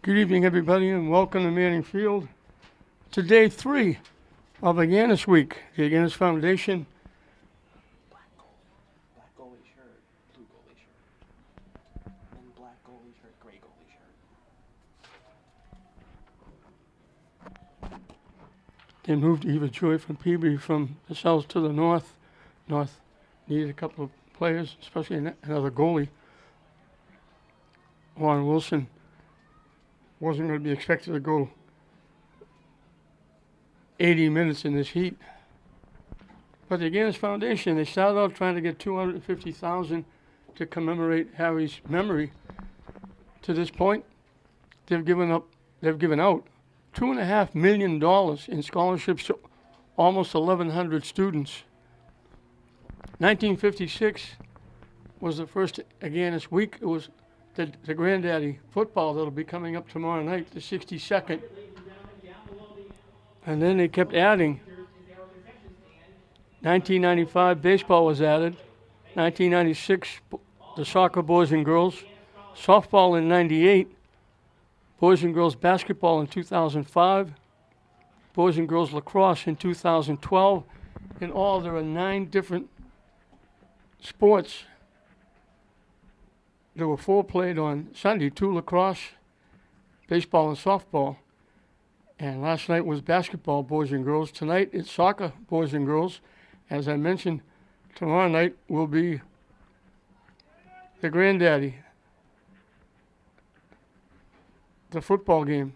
Good evening, everybody, and welcome to Manning Field to day 3 of Agganis Week. The Agganis Foundation. Black goalie shirt, blue goalie shirt, then black goalie shirt, gray goalie shirt. They moved Eva Joy from Peabody from the south to the north. North needed a couple of players, especially another goalie. Warren Wilson wasn't going to be expected to go 80 minutes in this heat. But the Agganis Foundation, they started out trying to get $250,000 to commemorate Harry's memory. To this point, they've given out $2.5 million in scholarships to almost 1,100 students. 1956 was the first Agganis Week. It was the Granddaddy football that'll be coming up tomorrow night, the 62nd. And then they kept adding. 1995, baseball was added. 1996, the soccer boys and girls. Softball in 98. Boys and girls basketball in 2005. Boys and girls lacrosse in 2012. In all, there are 9 different sports. There were 4 played on Sunday, 2 lacrosse, baseball and softball. And last night was basketball, boys and girls. Tonight it's soccer, boys and girls. As I mentioned, tomorrow night will be the Granddaddy, the football game.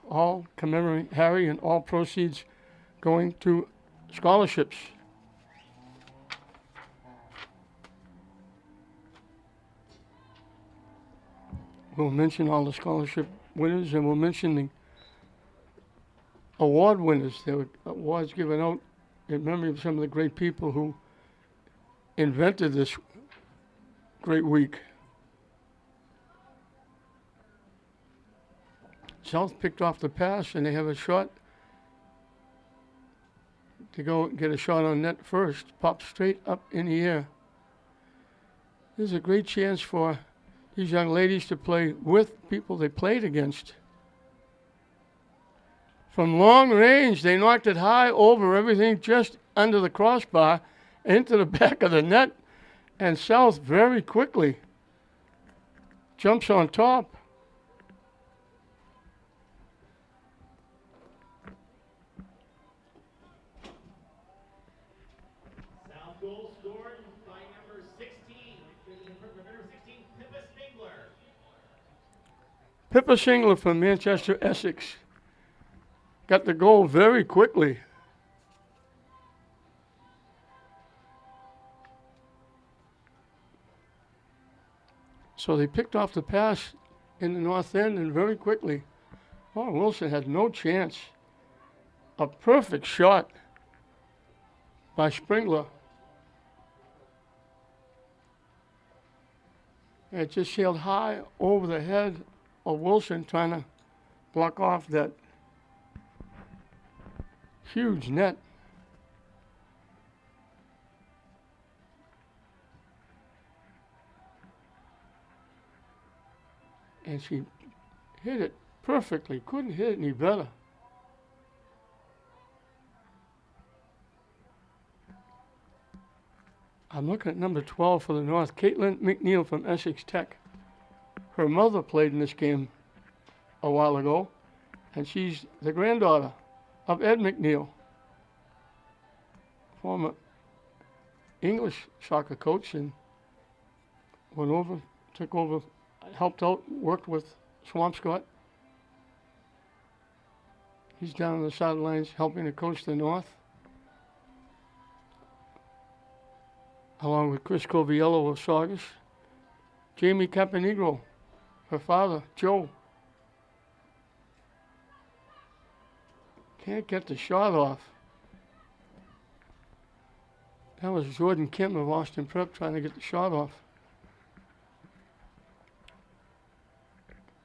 All commemorating Harry and all proceeds going to scholarships. We'll mention all the scholarship winners, and we'll mention the award winners. There were awards given out in memory of some of the great people who invented this great week. South picked off the pass, and they have a shot to go get a shot on net first. Pop straight up in the air. There's a great chance for these young ladies to play with people they played against. From long range, they knocked it high over everything, just under the crossbar, into the back of the net, and South very quickly jumps on top. South goal scored by number 16, Pippa Singler from Manchester, Essex, got the goal very quickly. So they picked off the pass in the north end, and very quickly, Warren Wilson had no chance. A perfect shot by Springler. And it just sailed high over the head of Wilson, trying to block off that huge net. And she hit it perfectly. Couldn't hit it any better. I'm looking at number 12 for the North, Caitlin McNeil from Essex Tech. Her mother played in this game a while ago, and she's the granddaughter of Ed McNeil, former English soccer coach, and went over, took over, helped out, worked with Swampscott. He's down on the sidelines helping to coach the North, along with Chris Coviello of Saugus. Jamie Campanegro, her father, Joe. Can't get the shot off. That was Jordan Kim of Austin Prep trying to get the shot off.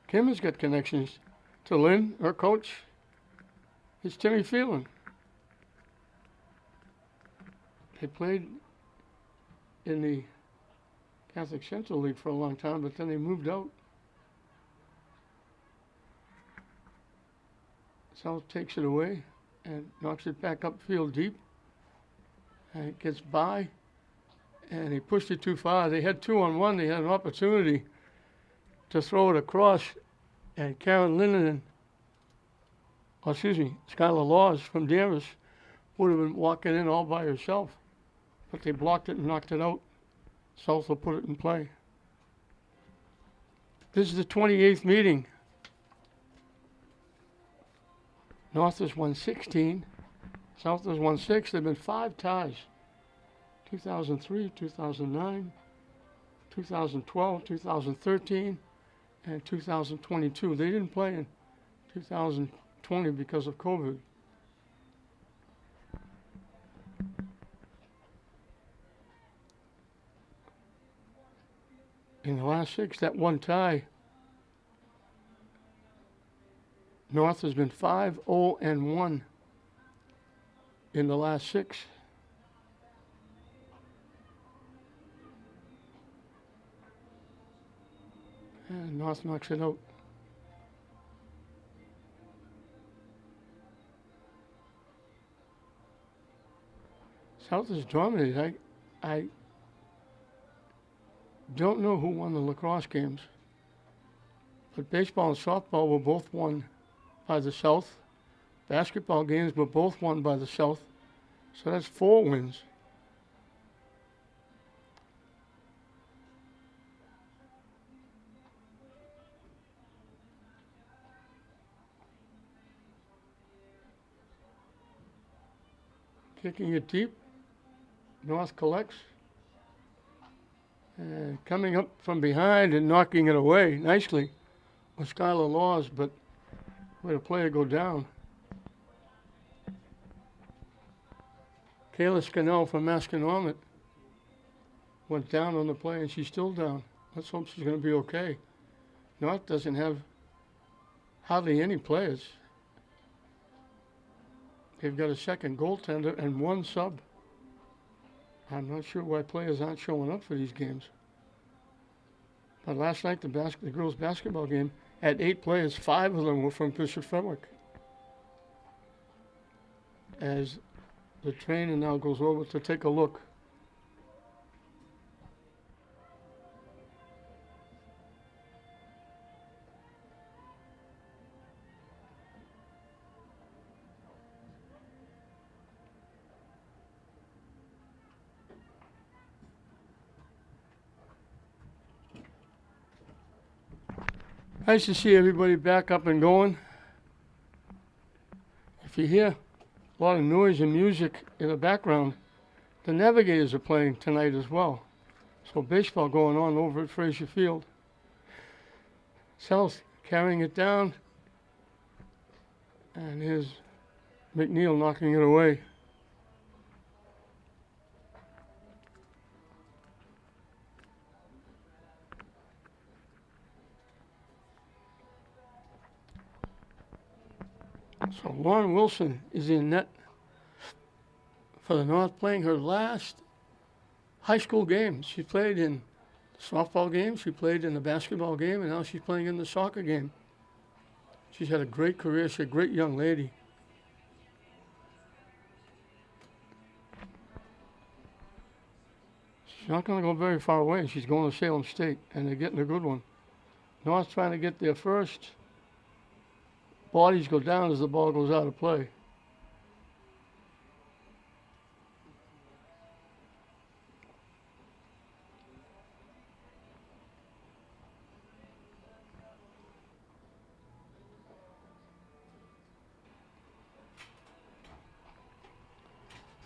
Kim has got connections to Lynn, her coach. It's Timmy Phelan. They played in the Catholic Central League for a long time, but then they moved out. South takes it away and knocks it back upfield deep. And it gets by. And he pushed it too far. They had 2-on-1. They had an opportunity to throw it across. And Karen Linden, Skylar Laws from Danvers would have been walking in all by herself. But they blocked it and knocked it out. South will put it in play. This is the 28th meeting. North has won 16. South has won 6. There have been 5 ties. 2003, 2009, 2012, 2013, and 2022. They didn't play in 2020 because of COVID. In the last 6, that one tie, North has been 5-0-1 in the last 6. And North knocks it out. South is dominated. I don't know who won the lacrosse games, but baseball and softball were both won by the South. Basketball games were both won by the South. So that's 4 wins. Kicking it deep. North collects. And coming up from behind and knocking it away nicely was Skylar Laws, but let a player go down. Kayla Scannell from Masconomet went down on the play, and she's still down. Let's hope she's going to be okay. North doesn't have hardly any players. They've got a second goaltender and 1 sub. I'm not sure why players aren't showing up for these games. But last night, the girls' basketball game had 8 players. 5 of them were from Bishop Fenwick. As the trainer now goes over to take a look. Nice to see everybody back up and going. If you hear a lot of noise and music in the background, the Navigators are playing tonight as well. So baseball going on over at Frazier Field. South carrying it down. And here's McNeil knocking it away. So Lauren Wilson is in net for the North, playing her last high school game. She played in the softball game, she played in the basketball game, and now she's playing in the soccer game. She's had a great career. She's a great young lady. She's not going to go very far away. She's going to Salem State, and they're getting a good one. North's trying to get there first. Bodies go down as the ball goes out of play.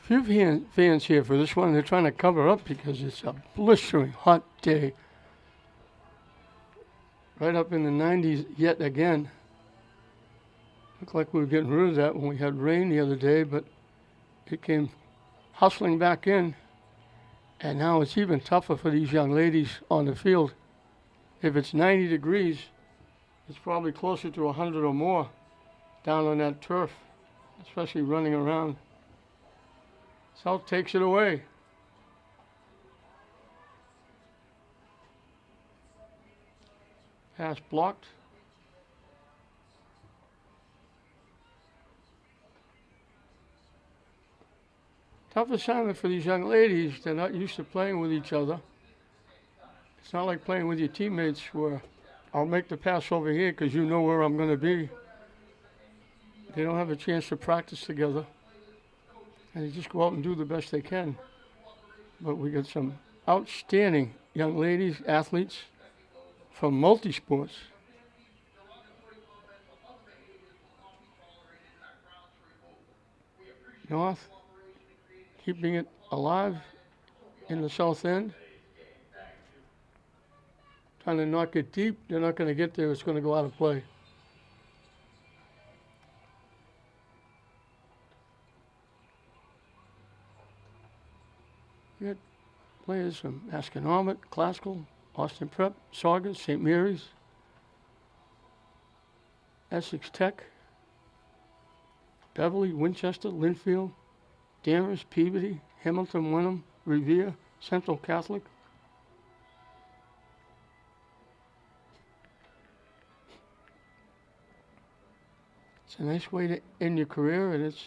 Few fans here for this one. They're trying to cover up because it's a blistering hot day. Right up in the 90s yet again. Looked like we were getting rid of that when we had rain the other day, but it came hustling back in. And now it's even tougher for these young ladies on the field. If it's 90 degrees, it's probably closer to 100 or more down on that turf, especially running around. South takes it away. Pass blocked. Tough assignment for these young ladies. They're not used to playing with each other. It's not like playing with your teammates where I'll make the pass over here because you know where I'm going to be. They don't have a chance to practice together. And they just go out and do the best they can. But we got some outstanding young ladies, athletes from multi-sports. North keeping it alive in the south end. Trying to knock it deep. They're not going to get there. It's going to go out of play. We got players from Asconomet, Classical, Austin Prep, Saugus, St. Mary's, Essex Tech, Beverly, Winchester, Linfield, Danvers, Peabody, Hamilton, Wenham, Revere, Central Catholic. It's a nice way to end your career, and it's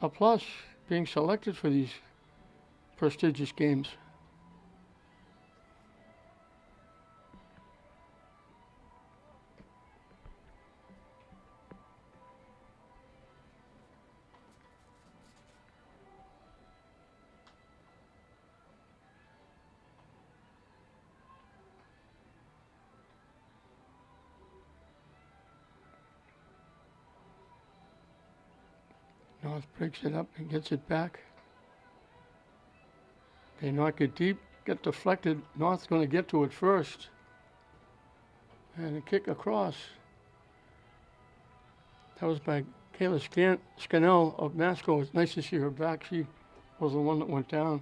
a plus being selected for these prestigious games. North breaks it up and gets it back. They knock it deep, get deflected. North's going to get to it first. And a kick across. That was by Kayla Scannell of Masco. It's nice to see her back. She was the one that went down.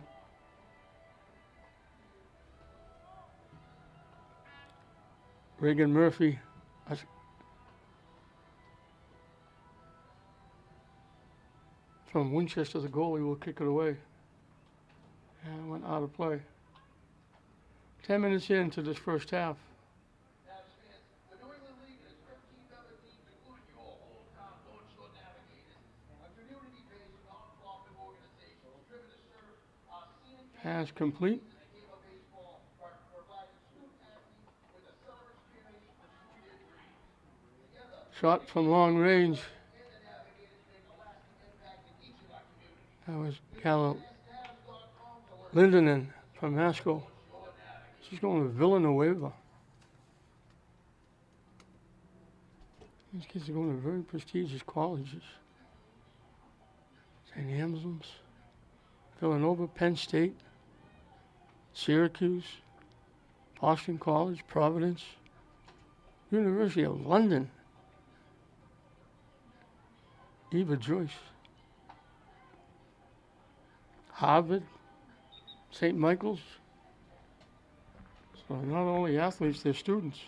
Reagan Murphy. From Winchester, the goalie will kick it away. And it went out of play. 10 minutes into this first half. The New England League has 13 member teams, including your hometown North Shore Navigators, a community-based non-profit organization driven to serve scenic Pass complete. and the game of baseball, providing student athletes with a summer experience to pursue their dreams. Together, Shot from long range. and the Navigators make a lasting impact in each of our communities. That was Cal Lindenen from Masco. She's going to Villanueva. These kids are going to very prestigious colleges. St. Anselm's, Villanova, Penn State, Syracuse, Boston College, Providence, University of London, Eva Joyce, Harvard, St. Michael's. So not only athletes, they're students.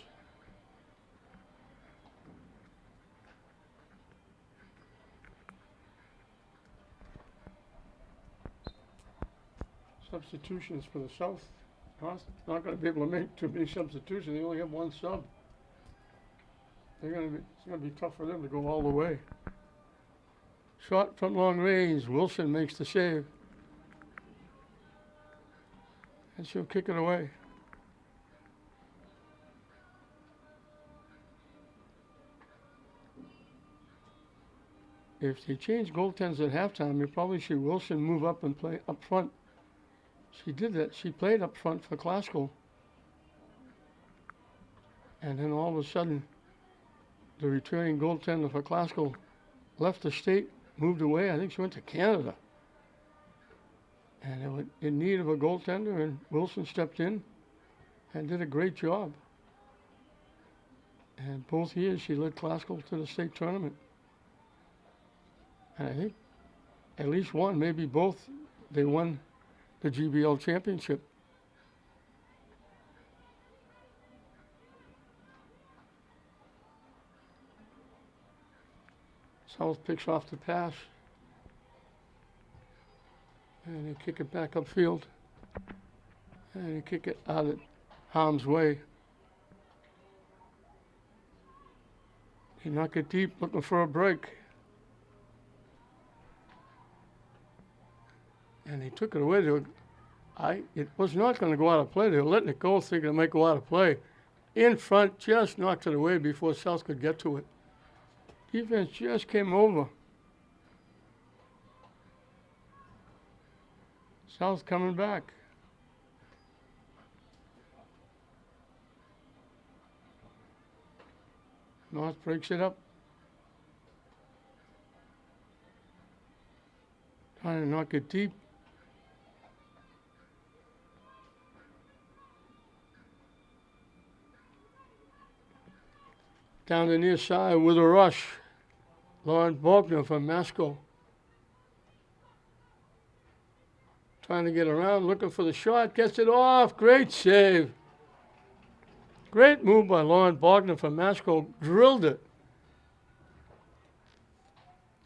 Substitutions for the South. North not going to be able to make too many substitutions. They only have one sub. It's going to be tough for them to go all the way. Shot from long range. Wilson makes the save. And she'll kick it away. If they change goaltenders at halftime, you probably see Wilson move up and play up front. She did that. She played up front for Classical. And then all of a sudden, the returning goaltender for Classical left the state, moved away. I think she went to Canada. And they were in need of a goaltender, and Wilson stepped in and did a great job. And both years she led Classical to the state tournament. And I think at least one, maybe both, they won the GBL championship. South picks off the pass. And they kick it back upfield. And they kick it out of harm's way. They knock it deep, looking for a break. and they took it away. It was not going to go out of play. They were letting it go, thinking it might go out of play. In front, just knocked it away before South could get to it. Defense just came over. South coming back. North breaks it up. Trying to knock it deep. Down the near side with a rush. Lauren Faulkner from Masco. Trying to get around, looking for the shot, gets it off. Great save. Great move by Lauren Faulkner from Masco. Drilled it.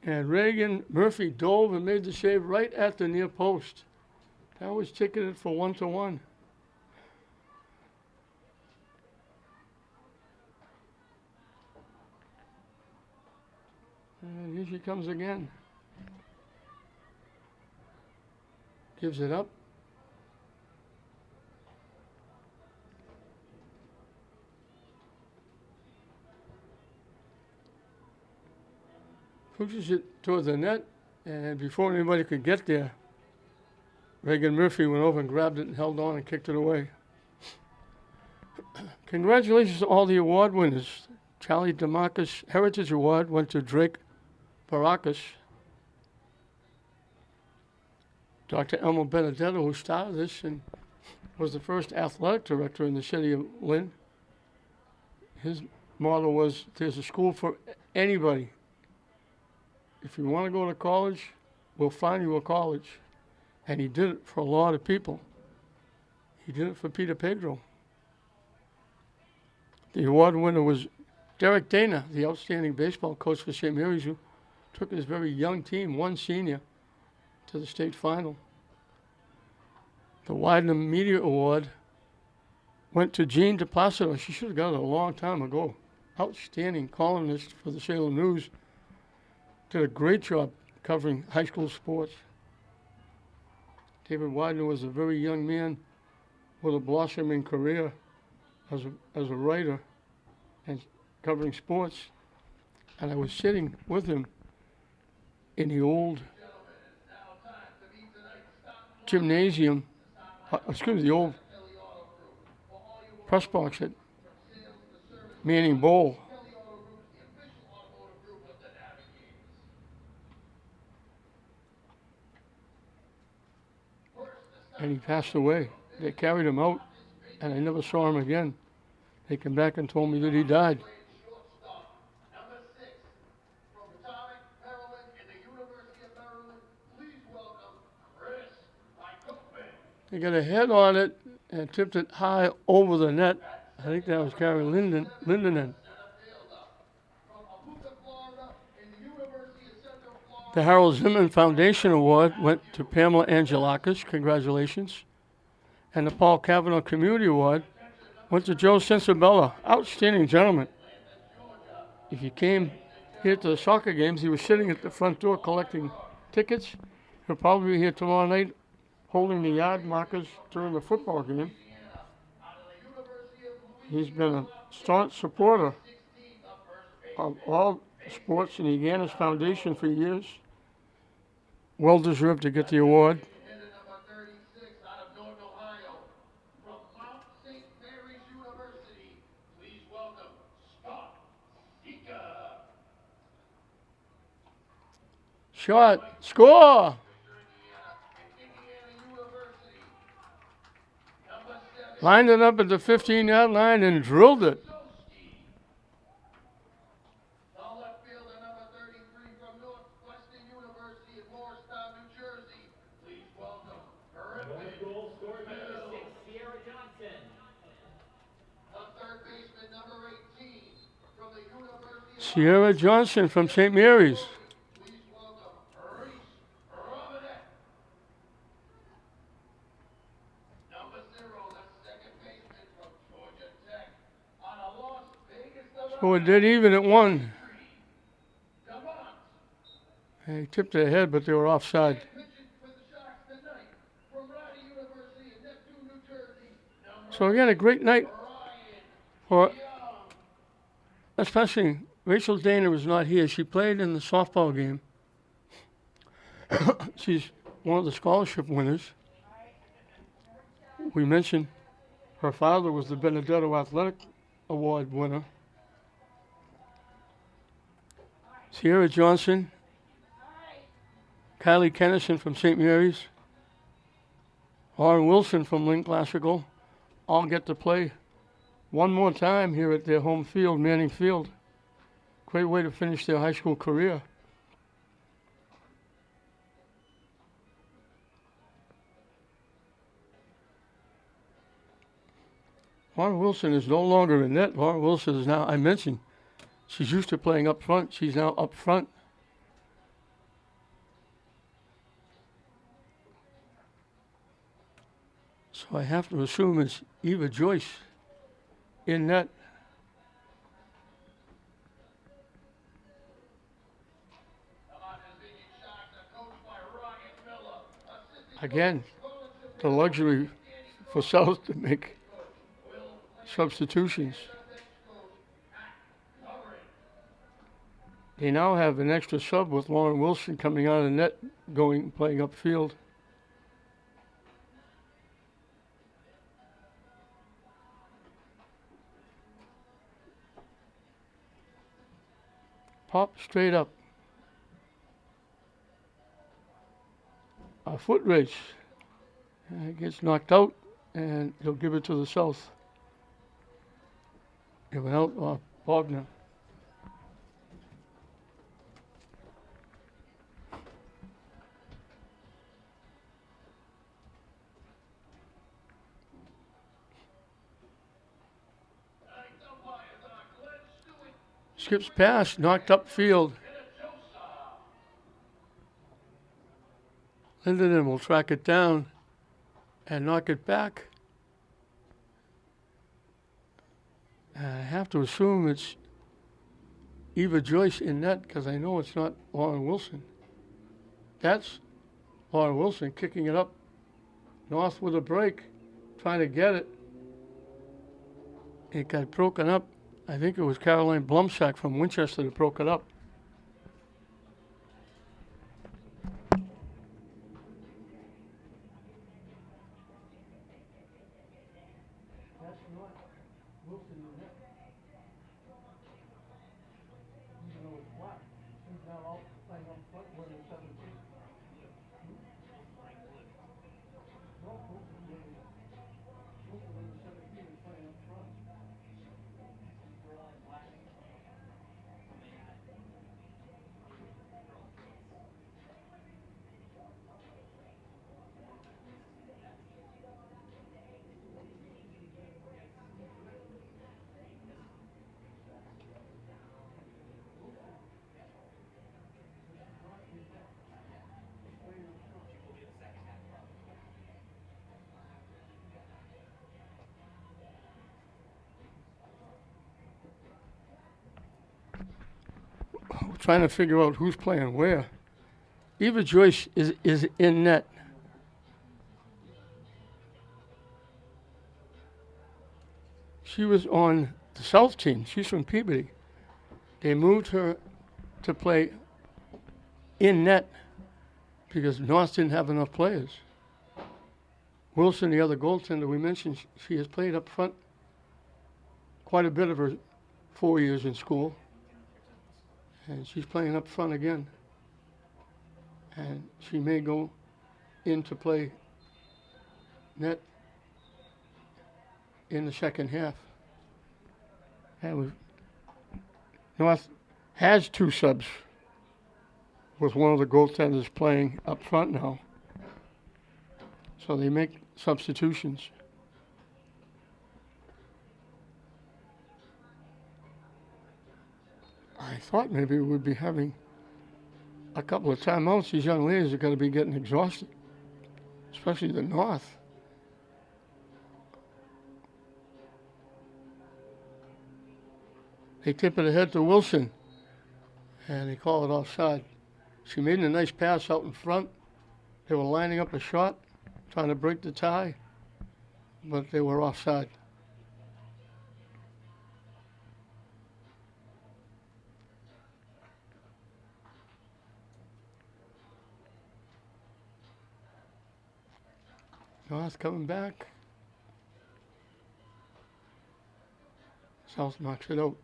And Reagan Murphy dove and made the save right at the near post. That was ticketed for 1-1. And here she comes again. Gives it up. Pushes it toward the net, and before anybody could get there, Reagan Murphy went over and grabbed it and held on and kicked it away. Congratulations to all the award winners. Charlie DeMarcus Heritage Award went to Drake Baracus. Dr. Elmo Benedetto, who started this and was the first athletic director in the city of Lynn. His motto was, there's a school for anybody. If you want to go to college, we'll find you a college. And he did it for a lot of people. He did it for Peter Pedro. The award winner was Derek Dana, the outstanding baseball coach for St. Mary's, who took his very young team, one senior, to the state final. The Widener Media Award went to Jean DePlacido. She should have got it a long time ago. Outstanding columnist for the Salem News. Did a great job covering high school sports. David Widener was a very young man with a blossoming career as a writer and covering sports. And I was sitting with him in the old gymnasium, the old press box at Manning Bowl. And he passed away. They carried him out, and I never saw him again. They came back and told me that he died. Number 6, from Potomac, Maryland, and the University of Maryland, please welcome Chris Lycopin. They got a head on it and tipped it high over the net. I think that was Carrie Lindenen. From Abuca, Florida, and the University of Central Florida. The Harold Zimmern Foundation Award went to Pamela Angelakis. Congratulations. And the Paul Cavanaugh Community Award went to Joe Sensabella. Outstanding gentleman. If you came here to the soccer games, he was sitting at the front door collecting tickets. He'll probably be here tomorrow night holding the yard markers during the football game. He's been a staunch supporter of all sports in the Agganis Foundation for years. Well deserved to get the award. Number 36 out of North Ohio, from Mount St. Mary's University, please welcome Scott Sika. Shot, score! Indiana University, number 7, Lined it up at the 15-yard line and drilled it. the left fielder, number 33 from Northwestern University in Morristown, New Jersey, please welcome Griffin. Goal scored number 6, Sierra Johnson. The third baseman, number 18 from the University of Sierra Johnson from St. Mary's. please welcome Reese Robinette. Number 0, the second baseman from Georgia Tech on a Las Vegas So it did even at 1. Devon. He tipped it ahead, but they were offside. Pitching for the Sharks tonight, So again, a great night for, especially Rachel Dana was not here. She played in the softball game. She's one of the scholarship winners. We mentioned her father was the Benedetto Athletic Award winner. Sierra Johnson, Kylie Kennison from St. Mary's, Lauren Wilson from Lynn Classical, all get to play one more time here at their home field, Manning Field. Great way to finish their high school career. Lauren Wilson is no longer in net. Lauren Wilson is now, I mentioned, she's used to playing up front. She's now up front. So I have to assume it's Eva Joyce in net. Again, the luxury for South to make substitutions. They now have an extra sub with Lauren Wilson coming out of the net, playing upfield. Pop straight up. A foot race. It gets knocked out, and he'll give it to the South. It went out off Bogner. Skips past, knocked upfield. Linden will track it down and knock it back. I have to assume it's Eva Joyce in net because I know it's not Lauren Wilson. That's Lauren Wilson kicking it up north with a break, trying to get it. It got broken up. I think it was Caroline Blumsack from Winchester that broke it up. Trying to figure out who's playing where. Eva Joyce is in net. She was on the South team. She's from Peabody. They moved her to play in net because North didn't have enough players. Wilson, the other goaltender we mentioned, she has played up front quite a bit of her 4 years in school. And she's playing up front again. And she may go in to play net in the second half. And North has two subs with one of the goaltenders playing up front now. So they make substitutions. I thought maybe we would be having a couple of timeouts. These young ladies are going to be getting exhausted, especially the North. They tip it ahead to Wilson, and they call it offside. She made a nice pass out in front. They were lining up a shot, trying to break the tie, but they were offside. North coming back. South knocks it out.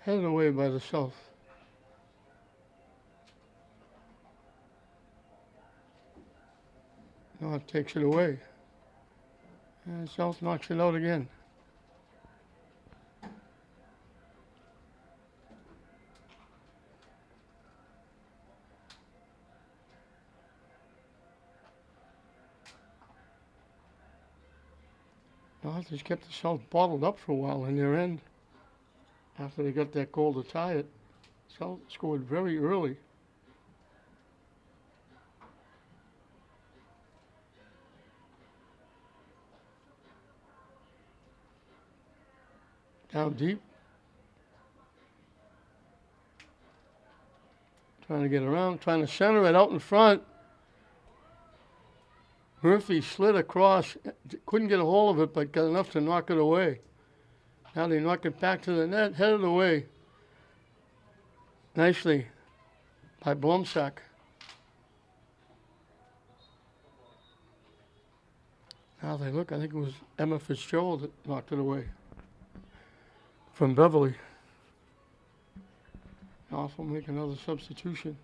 Headed away by the South. North takes it away. And South knocks it out again. North has kept the South bottled up for a while in their end. After they got that goal to tie it, South scored very early. Down deep. Trying to get around, trying to center it out in front. Murphy slid across, couldn't get a hold of it, but got enough to knock it away. Now they knock it back to the net, headed away nicely by Blumsack. Now they look, I think it was Emma Fitzgerald that knocked it away from Beverly. North will make another substitution.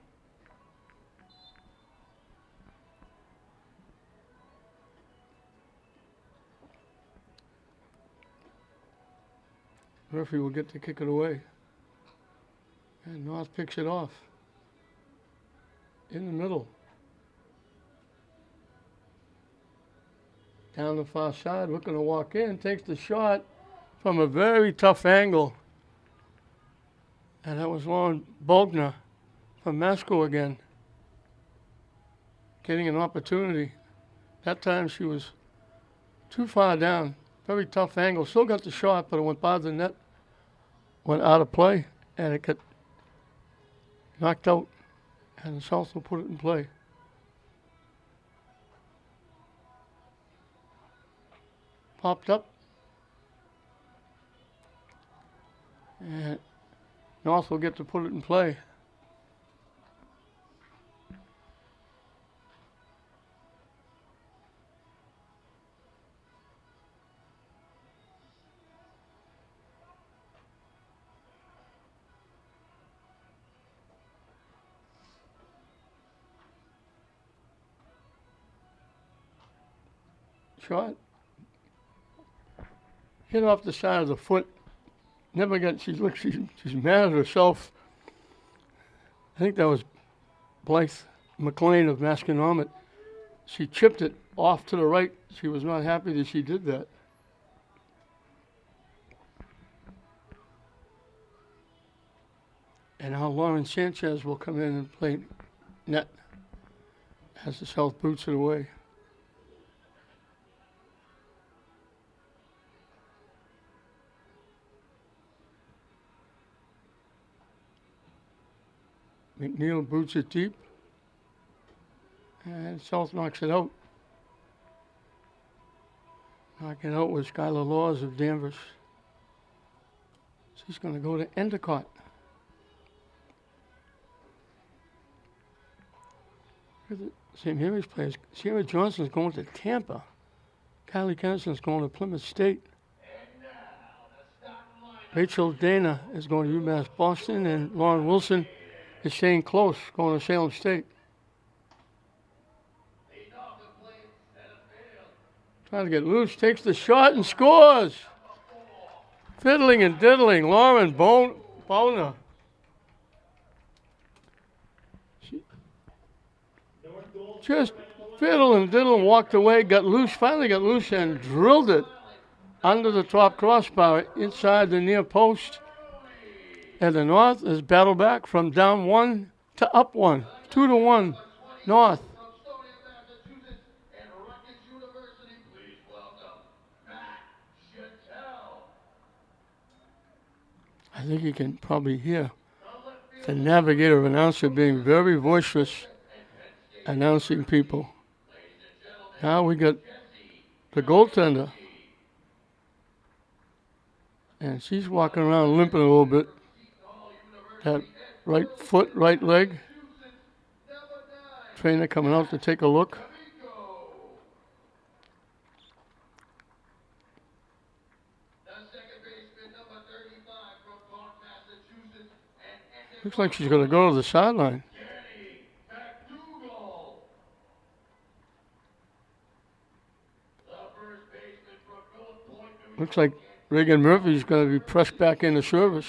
Murphy will get to kick it away. And North picks it off. In the middle. Down the far side, looking to walk in, takes the shot from a very tough angle. And that was Lauren Bogner from Masco again. Getting an opportunity. That time she was too far down. Very tough angle. Still got the shot, but it went by the net. Went out of play, and it got knocked out. And the South will put it in play. Popped up. And North will get to put it in play. Shot. Hit off the side of the foot. Never got, she's mad at herself. I think that was Blythe McLean of Masconomet. She chipped it off to the right. She was not happy that she did that. And now Lauren Sanchez will come in and play net as the South boots it away. McNeil boots it deep, and South knocks it out. Knocking out was Skylar Laws of Danvers. She's going to go to Endicott. St. Mary's players. Sierra Johnson's going to Tampa. Kylie Kennison's going to Plymouth State. Rachel Dana is going to UMass Boston, and Lauren Wilson is staying close, going to Salem State. Trying to get loose, takes the shot and scores. Fiddling and diddling, Lauren Boner. Just fiddle and diddle and walked away, got loose, finally got loose and drilled it under the top crossbar inside the near post. And the North is battled back from down 1 to up 1, 2-1 North. I I think you can probably hear the navigator announcer being very boisterous, announcing people. Now we got the goaltender. And she's walking around limping a little bit. That right foot, right leg. Trainer coming out to take a look. Looks like she's going to go to the sideline. Looks like Reagan Murphy's going to be pressed back into service.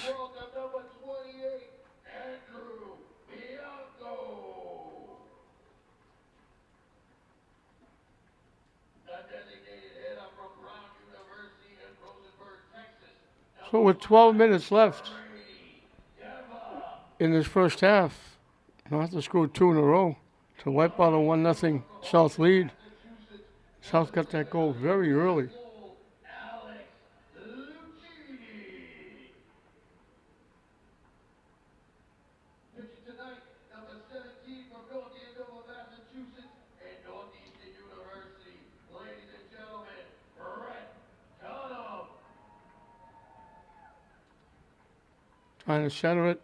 So with 12 minutes left in this first half, North has scored 2 in a row to wipe out a 1-0 South lead. South got that goal very early. Trying to center it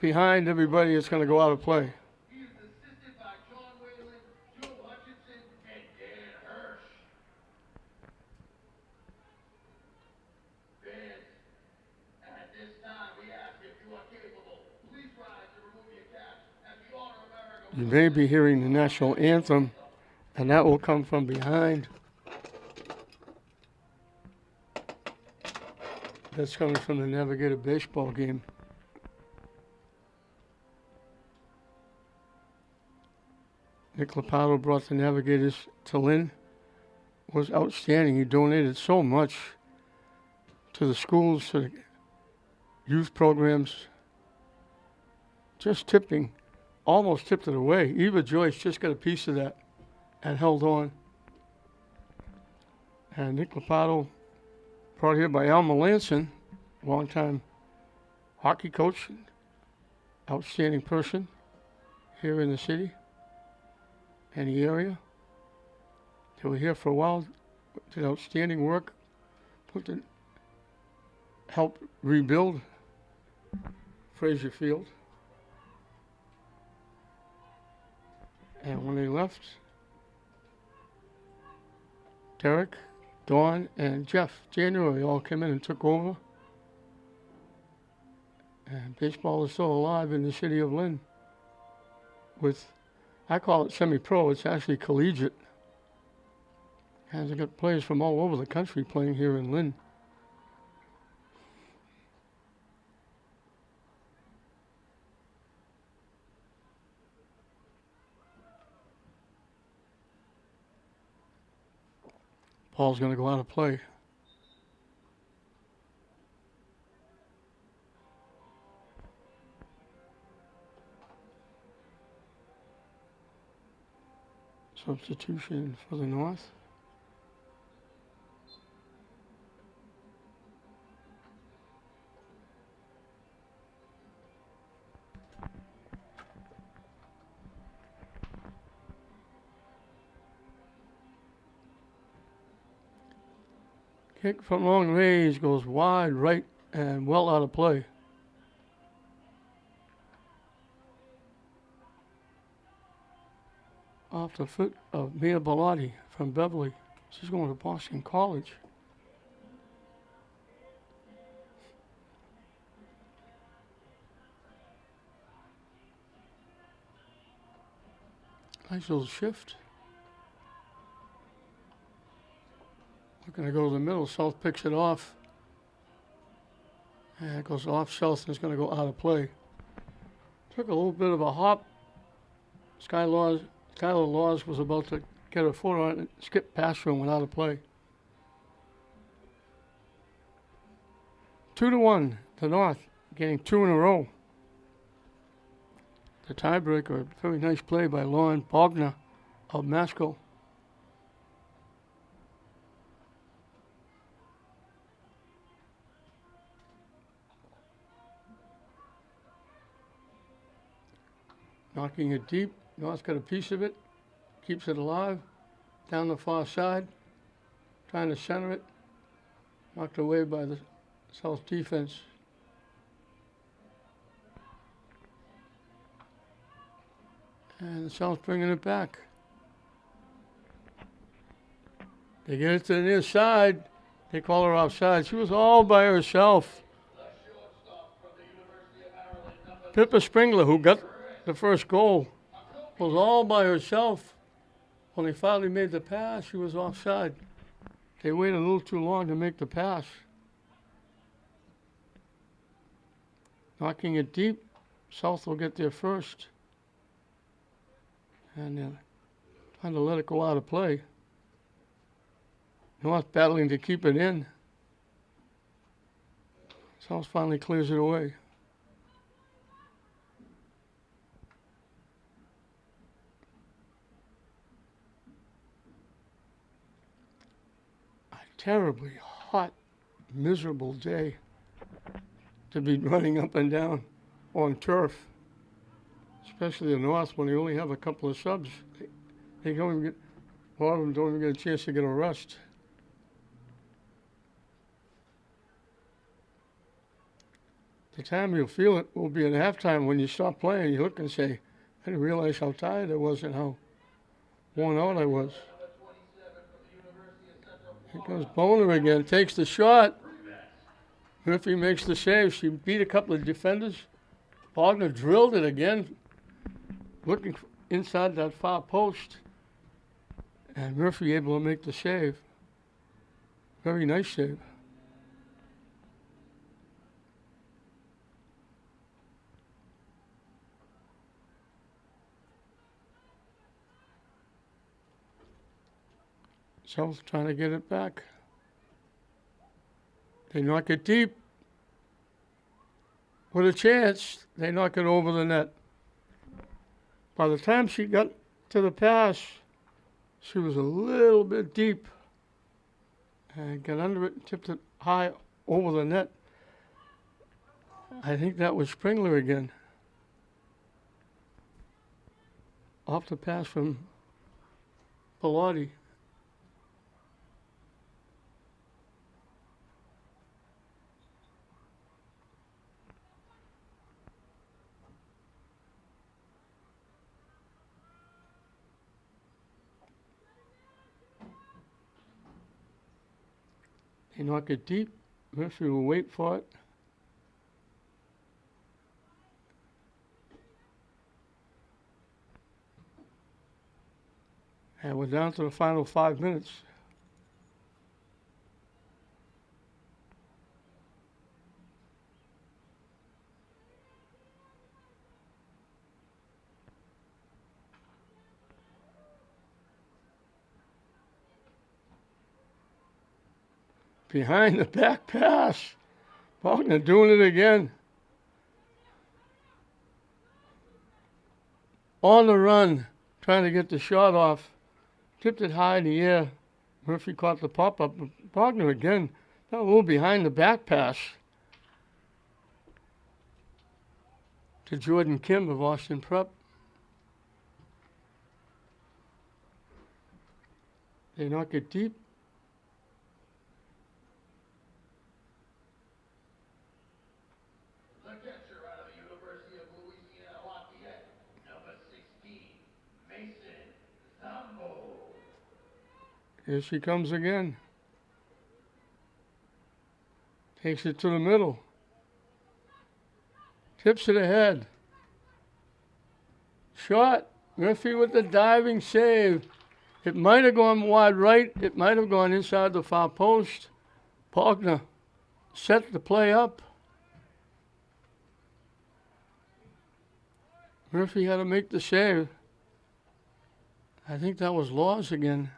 behind everybody. It's going to go out of play. You may be hearing the national anthem, and that will come from behind. That's coming from the Navigator baseball game. Nick Lopato brought the Navigators to Lynn. Was outstanding. He donated so much to the schools, to the youth programs. Just tipping, almost tipped it away. Eva Joyce just got a piece of that and held on. And Nick Lopato, brought here by Al Melanson, longtime hockey coach, outstanding person here in the city and the area. They were here for a while, did outstanding work, helped rebuild Fraser Field. And when they left, Derek, Dawn, and Jeff January all came in and took over. And baseball is still alive in the city of Lynn. With, I call it semi-pro, it's actually collegiate. And they got players from all over the country playing here in Lynn. Ball's going to go out of play. Substitution for the North. Kick from long range goes wide right and well out of play. Off the foot of Mia Bellotti from Beverly. She's going to Boston College. Nice little shift. Looking to go to the middle. South picks it off. And it goes off South and it's going to go out of play. Took a little bit of a hop. Skylar Laws was about to get her foot on it, skip past her and went out of play. 2-1, the North getting 2 in a row. The tiebreaker, very nice play by Lauren Bogner of Masco. Knocking it deep. North's got a piece of it. Keeps it alive. Down the far side. Trying to center it. Knocked away by the South defense. And the South's bringing it back. They get it to the near side. They call her offside. She was all by herself. Pippa Springler, who got the first goal, was all by herself. When they finally made the pass, she was offside. They waited a little too long to make the pass. Knocking it deep. South will get there first. And trying to let it go out of play. North battling to keep it in. South finally clears it away. A terribly hot, miserable day to be running up and down on turf. Especially the North when they only have a couple of subs. They don't even get, a lot of them don't even get a chance to get a rest. The time you'll feel it will be at halftime when you stop playing. You look and say, I didn't realize how tired I was and how worn out I was. Here comes Boner again, takes the shot. Murphy makes the save. She beat a couple of defenders. Wagner drilled it again, looking inside that far post. And Murphy able to make the save. Very nice save. South trying to get it back. They knock it deep. With a chance, they knock it over the net. By the time she got to the pass, she was a little bit deep. And got under it and tipped it high over the net. I think that was Springler again. Off the pass from Bellotti. They knock it deep. Murphy will wait for it. And we're down to the final 5 minutes. Behind the back pass. Faulkner doing it again. On the run, trying to get the shot off. Tipped it high in the air. Murphy caught the pop-up. Faulkner again. That a little behind the back pass. To Jordan Kim of Austin Prep. They knock it deep. Here she comes again. Takes it to the middle. Tips it ahead. Shot. Murphy with the diving save. It might have gone wide right. It might have gone inside the far post. Faulkner set the play up. Murphy had to make the save. I think that was Laws again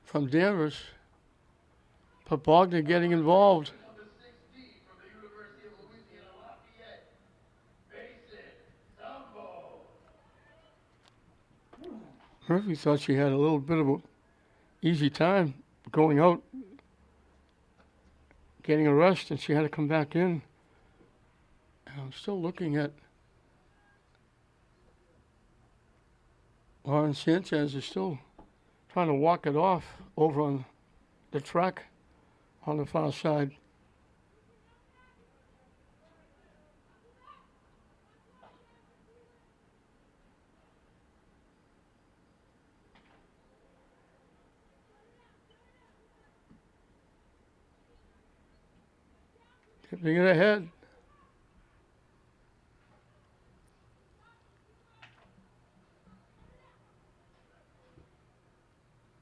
from Danvers. But Faulkner getting involved. Murphy thought she had a little bit of an easy time going out, getting a rest, and she had to come back in. And I'm still looking at Lawrence Sanchez is still trying to walk it off over on the track on the far side. Tipping it ahead.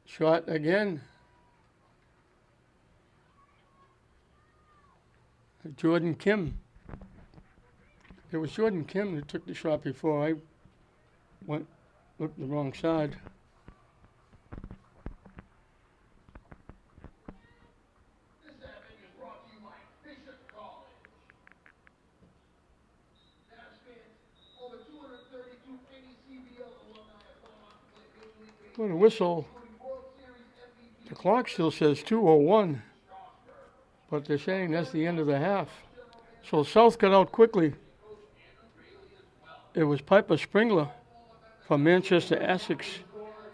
Shot again. Jordan Kim. It was Jordan Kim that took the shot before I looked the wrong side. This happening is brought to you by Bishop College. Nats fans, over 232 NECBL alumni have gone on to play Major League Baseball, What a whistle. including World Series MVP The clock still says 2:01, but they're saying that's the end of the half. So South got out quickly. It was Piper Springler from Manchester, Essex,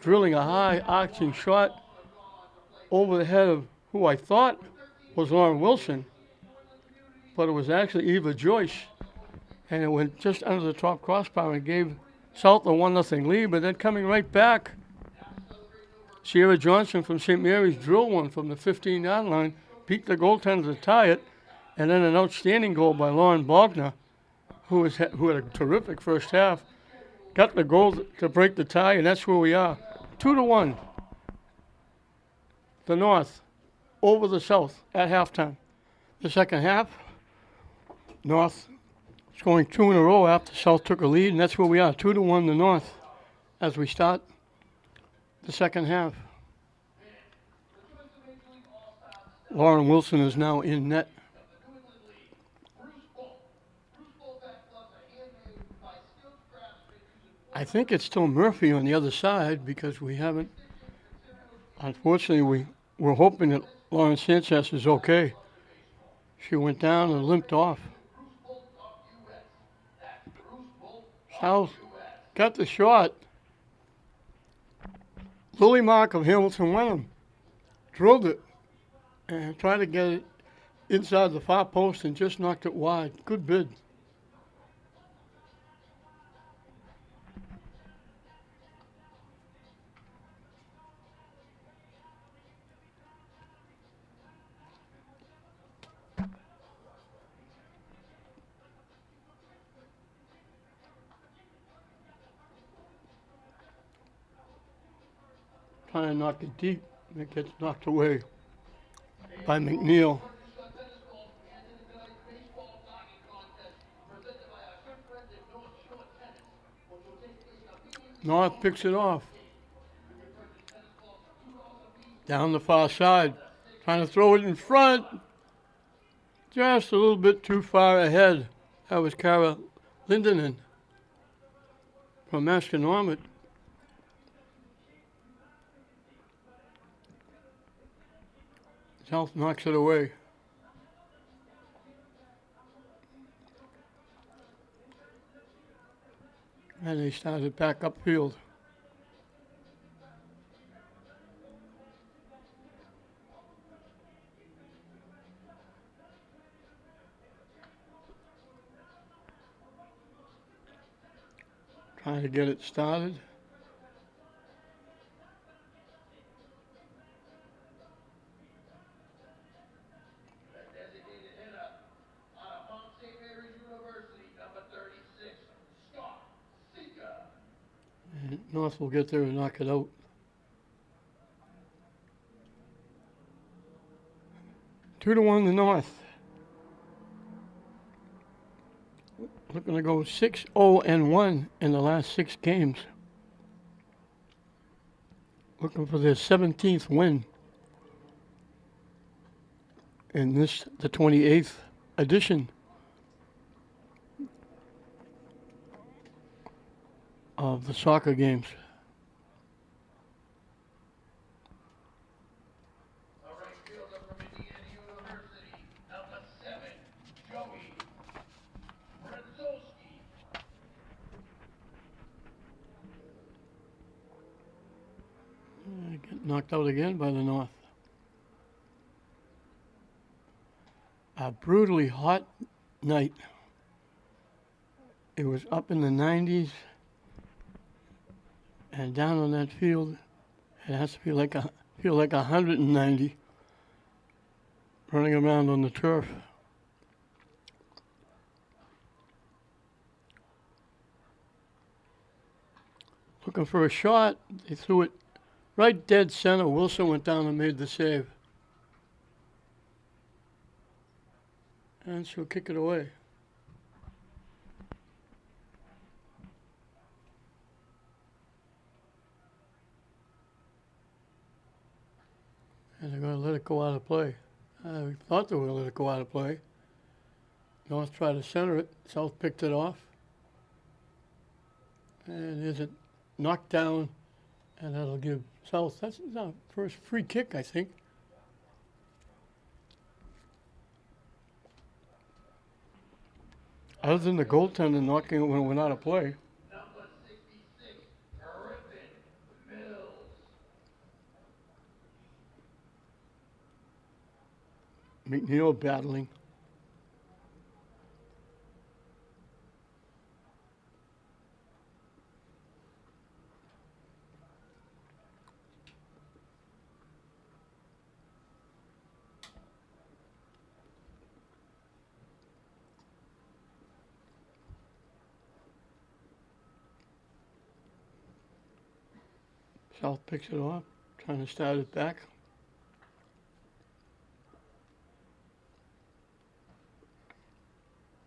drilling a high arching shot over the head of who I thought was Lauren Wilson, but it was actually Eva Joyce, and it went just under the top crossbar and gave South a 1-0 lead. But then coming right back, Sierra Johnson from St. Mary's drilled one from the 15-yard line, beat the goaltender to tie it, and then an outstanding goal by Lauren Bogner, who had a terrific first half, got the goal to break the tie, and that's where we are. 2-1. The North over the South at halftime. The second half, North scoring 2 in a row after South took a lead, and that's where we are. 2-1 the North as we start the second half. Lauren Wilson is now in net. I think it's still Murphy on the other side because we haven't. Unfortunately, we're hoping that Lauren Sanchez is okay. She went down and limped off. South got the shot. Lily Mark of Hamilton Wenham drilled it and tried to get it inside the far post and just knocked it wide. Good bid. Trying to knock it deep, and it gets knocked away by McNeil. North picks it off. Down the far side, trying to throw it in front. Just a little bit too far ahead. That was Kara Lindenen from Masconomet. South knocks it away. And they started back upfield. Trying to get it started. North will get there and knock it out. 2-1 the North. Looking to go 6-0-1 in the last 6 games. Looking for their 17th win in this, the 28th edition of the soccer games. All right, fielder from Indiana University, number 7, Joey Brzezinski. Get knocked out again by the North. A brutally hot night. It was up in the 90s, and down on that field, it has to be feel like 190 running around on the turf. Looking for a shot, they threw it right dead center. Wilson went down and made the save. And she'll kick it away. And they're going to let it go out of play. We thought they were going to let it go out of play. North tried to center it. South picked it off. And there's a knocked down, and that'll give South, that's our first free kick, I think. Other than the goaltender knocking it when it went out of play. Number 66, Griffin Mills. McNeil battling. South picks it off, trying to start it back.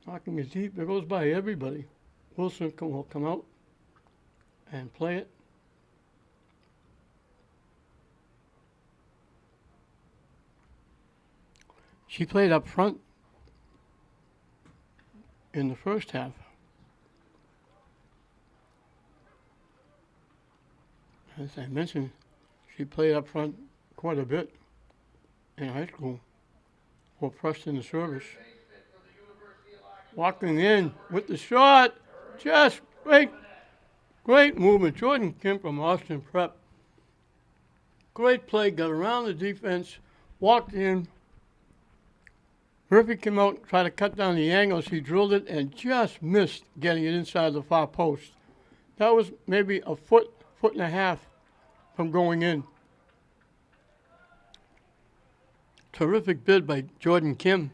Knocking it deep, it goes by everybody. Wilson will come out and play it. She played up front in the first half. As I mentioned, she played up front quite a bit in high school for Preston the service. Walking in with the shot, just great movement. Jordan Kim from Austin Prep. Great play, got around the defense, walked in. Murphy came out, tried to cut down the angle. She drilled it and just missed getting it inside the far post. That was maybe a foot and a half from going in. Terrific bid by Jordan Kim.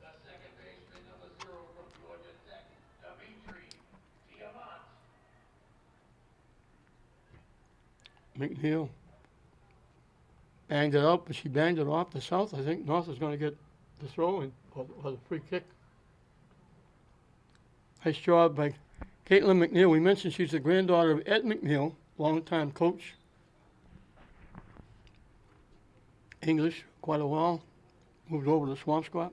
The second baseman, number 0 from Georgia Tech, Dimitri Diamant. McNeil banged it out, but she banged it off the South. I think North is going to get the throw in or the free kick. Nice job by Caitlin McNeil. We mentioned she's the granddaughter of Ed McNeil, longtime coach. English, quite a while. Moved over to Swampscott.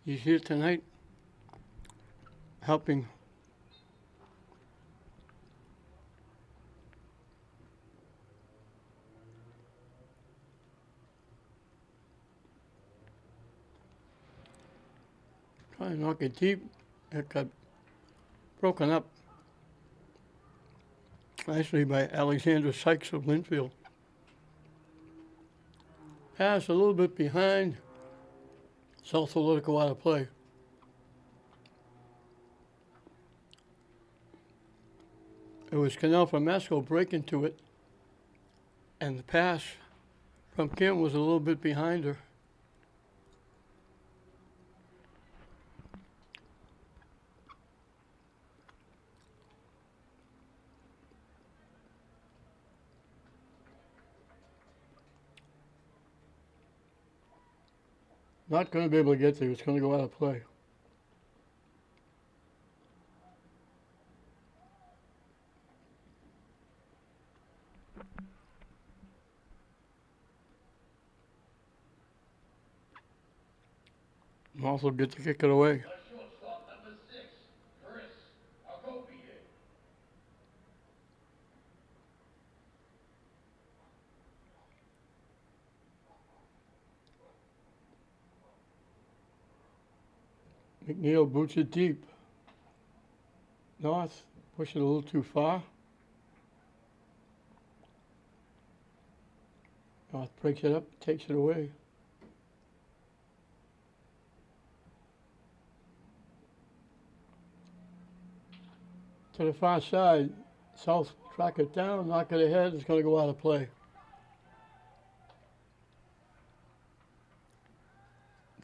He's here tonight helping try to knock it deep. It got broken up nicely by Alexandra Sykes of Linfield. Pass a little bit behind. South will let it go out of play. It was Canal from Masco breaking to it, and the pass from Kim was a little bit behind her. Not going to be able to get there. It's going to go out of play. North will get to kick it away. The shortstop, number 6, Chris Agopie. McNeil boots it deep. North, push it a little too far. North breaks it up, takes it away. To the far side, South track it down, knock it ahead, it's going to go out of play.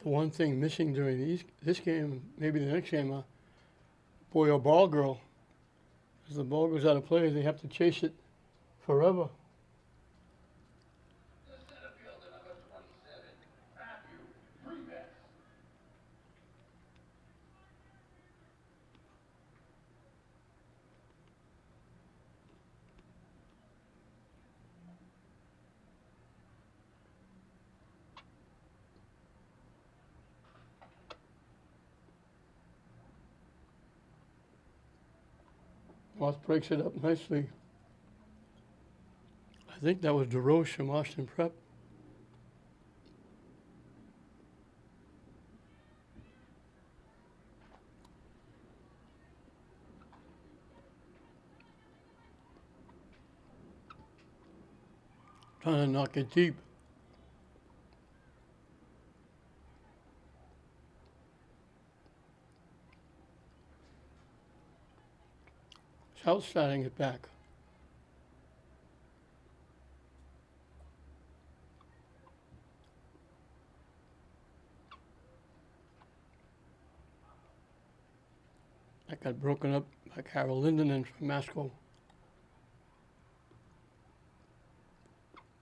The one thing missing during this game, maybe the next game, boy or ball girl. As the ball goes out of play, they have to chase it forever. The center fielder, number 27, Matthew, 3 bets. North breaks it up nicely. I think that was DeRoche from Austin Prep. Trying to knock it deep. South starting it back. That got broken up by Carol Lindenen from Masco.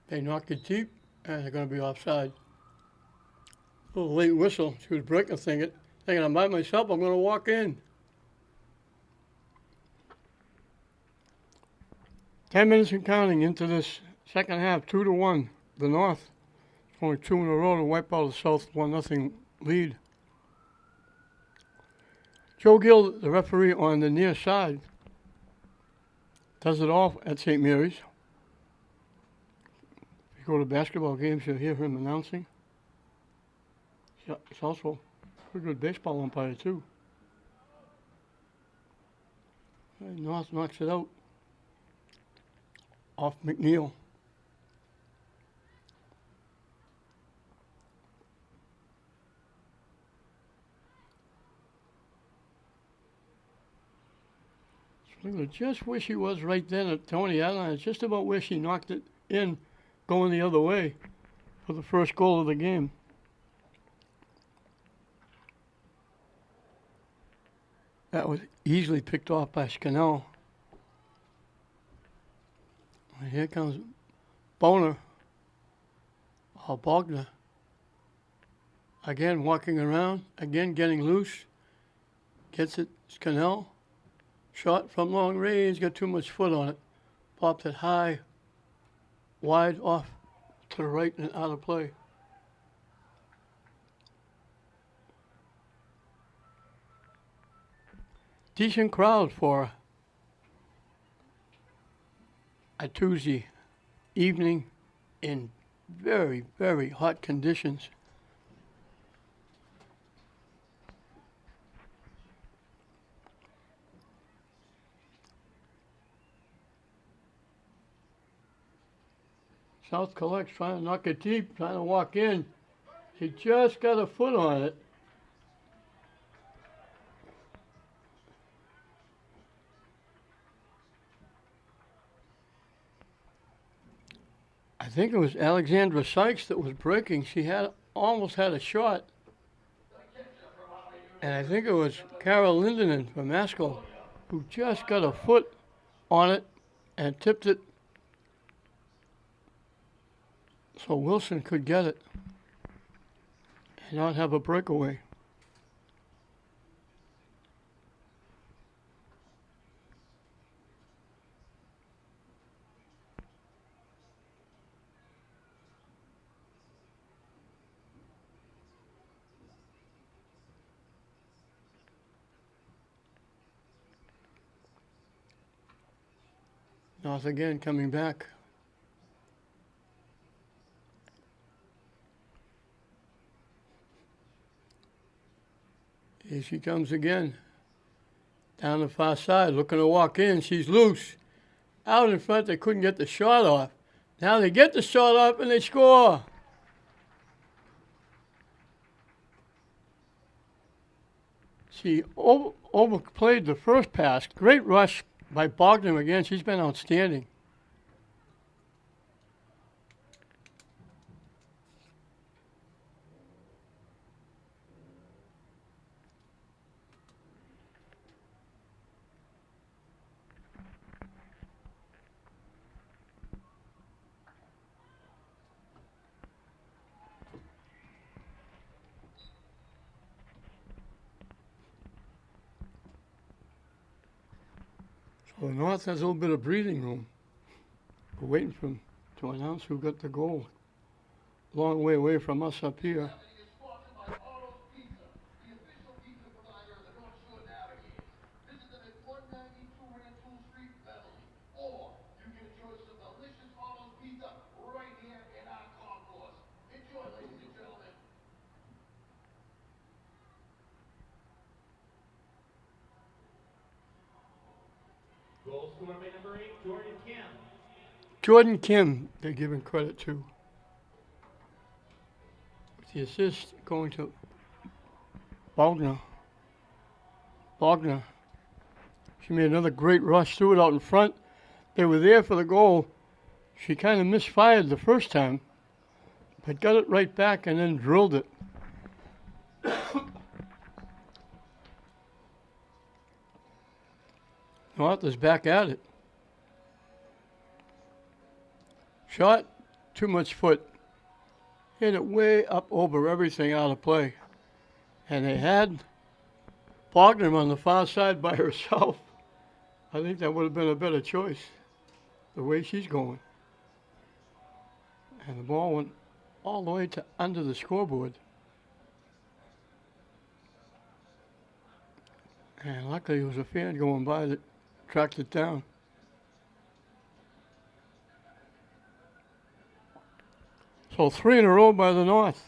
They knocked it deep, and they're going to be offside. A little late whistle. She was breaking thinking I'm by myself, I'm going to walk in. 10 minutes and counting into this second half, 2-1. The North. Only 2 in a row to wipe out the South 1-0 lead. Joe Gill, the referee on the near side, does it all at St. Mary's. If you go to basketball games, you'll hear him announcing. He's also a pretty good baseball umpire, too. North knocks it out. Off McNeil. I just wish he was right then at Tony Allen. It's just about where she knocked it in, going the other way for the first goal of the game. That was easily picked off by Scannell. And here comes Boner, or Bogner. Again walking around, again getting loose. Gets it, Scannell. Shot from long range, got too much foot on it. Popped it high, wide off to the right and out of play. Decent crowd for a Tuesday evening in very, very hot conditions. South collects, trying to knock it deep, trying to walk in. She just got a foot on it. I think it was Alexandra Sykes that was breaking. She almost had a shot. And I think it was Carol Lindenen from Masco who just got a foot on it and tipped it so Wilson could get it and not have a breakaway. North again coming back. Here she comes again. Down the far side, looking to walk in. She's loose. Out in front, they couldn't get the shot off. Now they get the shot off and they score. She overplayed the first pass. Great rush by Bogdan again. She's been outstanding. So the North has a little bit of breathing room. We're waiting for him to announce who got the goal. Long way away from us up here. Happening is sponsored by Otto's Pizza, the official pizza provider of the North Shore Navigators. Visit them at 192 Rantoul Street, Beverly. Or you can enjoy some delicious Otto's Pizza right here in our concourse. Enjoy, ladies and gentlemen. Goal scored by number 8, Jordan Kim. Jordan Kim, they're giving credit to. With the assist going to Bogner. She made another great rush, threw it out in front. They were there for the goal. She kind of misfired the first time, but got it right back and then drilled it. North is back at it. Shot, too much foot. Hit it way up over everything out of play. And they had Bogdan on the far side by herself. I think that would have been a better choice, the way she's going. And the ball went all the way to under the scoreboard. And luckily there was a fan going by that tracked it down. So 3 in a row by the North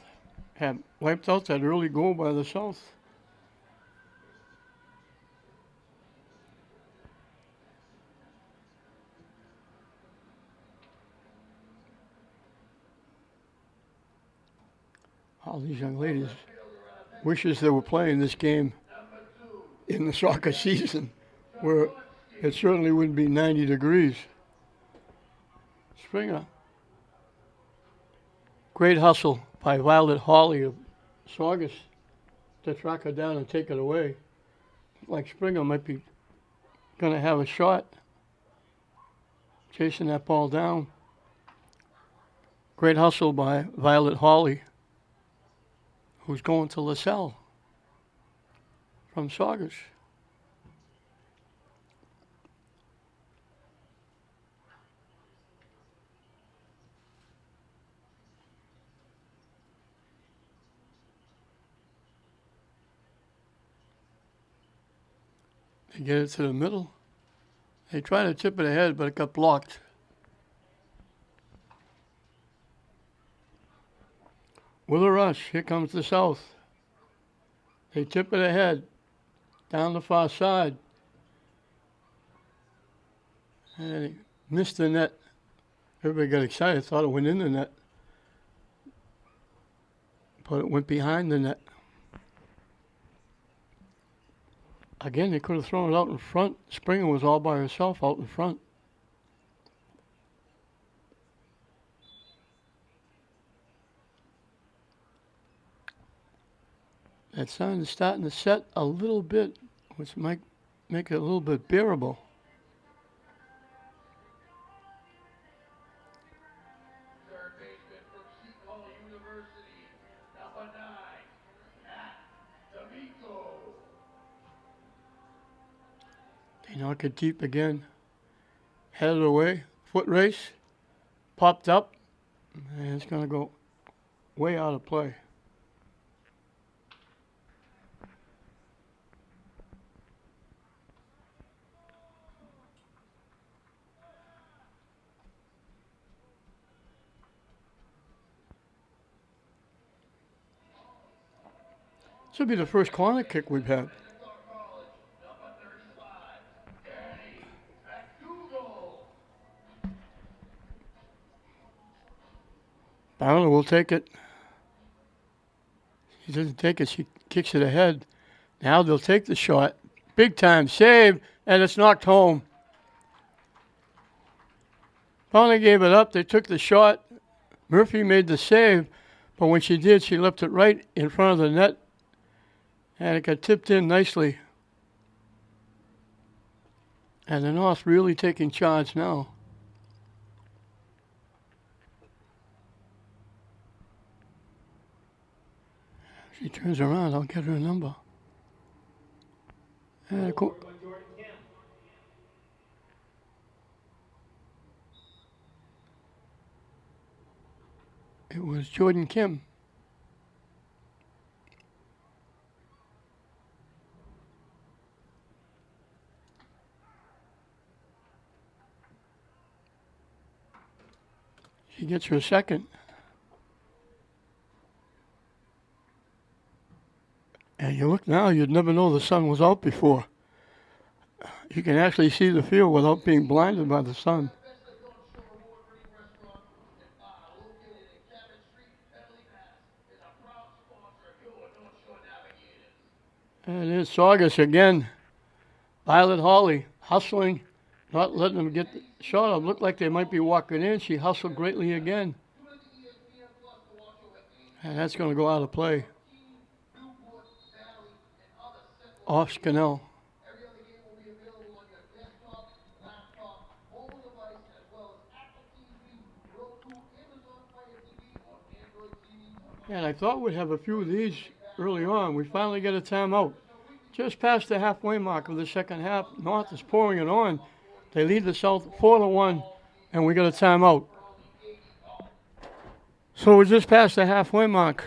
had wiped out that early goal by the South. All these young ladies wishes they were playing this game in the soccer season, where it certainly wouldn't be 90 degrees. Springer. Great hustle by Violet Hawley of Saugus to track her down and take it away. Like Springer might be going to have a shot. Chasing that ball down. Great hustle by Violet Hawley, who's going to LaSalle from Saugus. They get it to the middle. They try to tip it ahead, but it got blocked. With a rush, here comes the South. They tip it ahead, down the far side. And they missed the net. Everybody got excited, thought it went in the net. But it went behind the net. Again, they could have thrown it out in front. Springer was all by herself out in front. That sun is starting to set a little bit, which might make it a little bit bearable. Third baseman from Seton University, number 9, Matt D'Amico. They knock it deep again. Headed away. Foot race. Popped up. And it's going to go way out of play. This will be the first corner kick we've had. Barlow will take it. She doesn't take it. She kicks it ahead. Now they'll take the shot. Big time save, and it's knocked home. Finally gave it up. They took the shot. Murphy made the save, but when she did, she left it right in front of the net, and it got tipped in nicely. And the North really taking charge now. She turns around. I'll get her number. And it was Jordan Kim. She gets her second. And you look now, you'd never know the sun was out before. You can actually see the field without being blinded by the sun. And it's Saugus again. Violet Hawley hustling, not letting them get the shot up. Looked like they might be walking in. She hustled greatly again. And that's going to go out of play. Off Scannell. And I thought we'd have a few of these early on. We finally get a timeout. Just past the halfway mark of the second half. North is pouring it on. They lead the South 4-1, and we got a timeout. So we're just past the halfway mark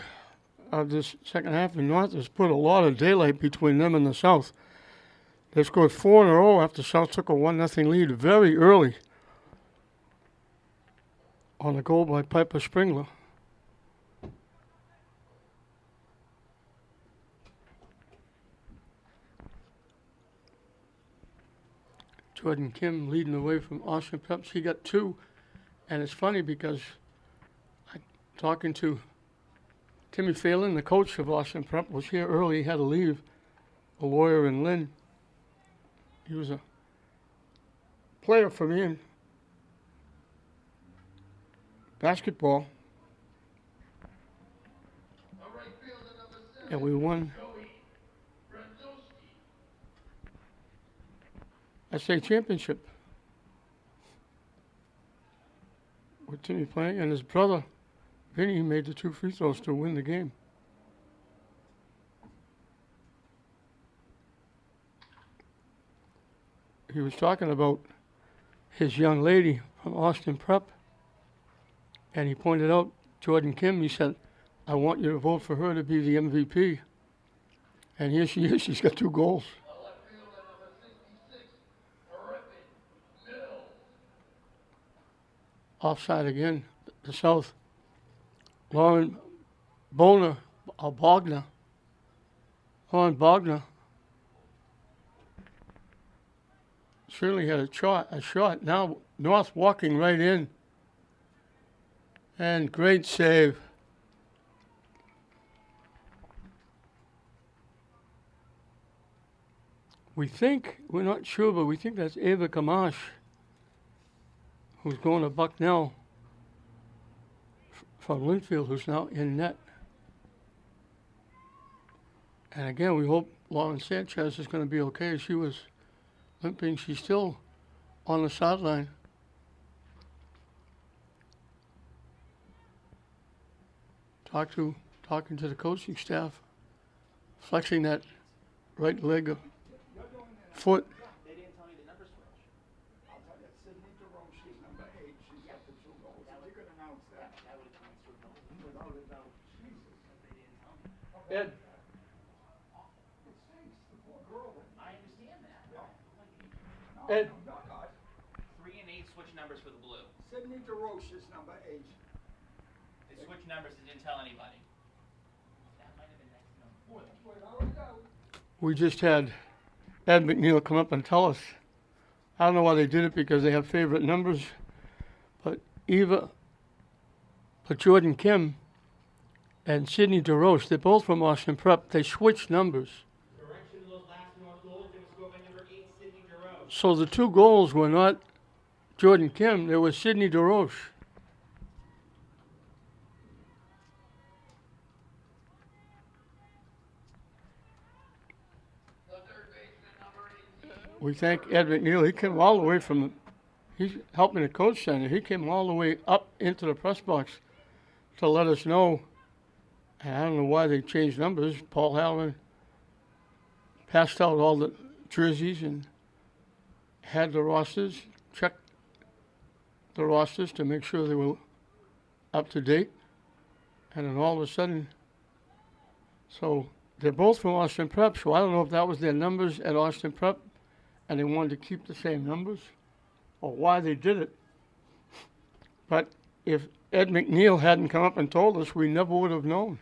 of this second half, and North has put a lot of daylight between them and the South. They scored 4 in a row after South took a 1-0 lead very early on a goal by Piper Springler. Jordan Kim leading away from Austin Prep. She got 2, and it's funny because I'm talking to Timmy Phelan, the coach of Austin Prep, was here early. He had to leave, a lawyer in Lynn. He was a player for me in basketball. And we won a state championship with Timmy playing, and his brother Vinny made the 2 free throws to win the game. He was talking about his young lady from Austin Prep, and he pointed out Jordan Kim. He said, I want you to vote for her to be the MVP. And here she is. She's got 2 goals. Offside again, the South. Lauren Bogner. Lauren Bogner certainly had a shot. Now North walking right in. And great save. We think, we're not sure, but we think that's Ava Kamash, who's going to Bucknell from Linfield, who's now in net. And again, we hope Lauren Sanchez is going to be okay. She was limping. She's still on the sideline. Talking to the coaching staff, flexing that right leg, foot. They didn't tell me the number switch. I'll tell you, Sydney Jerome, she's number 8. She's got the 2 goals. You could announce that. That would have come through. Without a doubt. Jesus. They didn't tell me. Ed. It stinks. The poor girl. I understand that. No, Ed. no, not. 3 and 8 switch numbers for the blue. Sydney DeRoche is number 8. They switched numbers and didn't tell anybody. That might have been next number. We just had Ed McNeil come up and tell us. I don't know why they did it because they have favorite numbers, but Jordan Kim and Sidney DeRoche, they're both from Austin Prep. They switched numbers. Correction to those last North goals. They were scored by number 8, Sidney DeRoche. So the 2 goals were not Jordan Kim, they were Sidney DeRoche. The third baseman, number 18. We thank Ed McNeil. He came all the way from, he's helping the coach center. He came all the way up into the press box to let us know. And I don't know why they changed numbers. Paul Halloran passed out all the jerseys and had the rosters, checked the rosters to make sure they were up to date. And then all of a sudden, so they're both from Austin Prep, so I don't know if that was their numbers at Austin Prep and they wanted to keep the same numbers or why they did it. But if Ed McNeil hadn't come up and told us, we never would have known.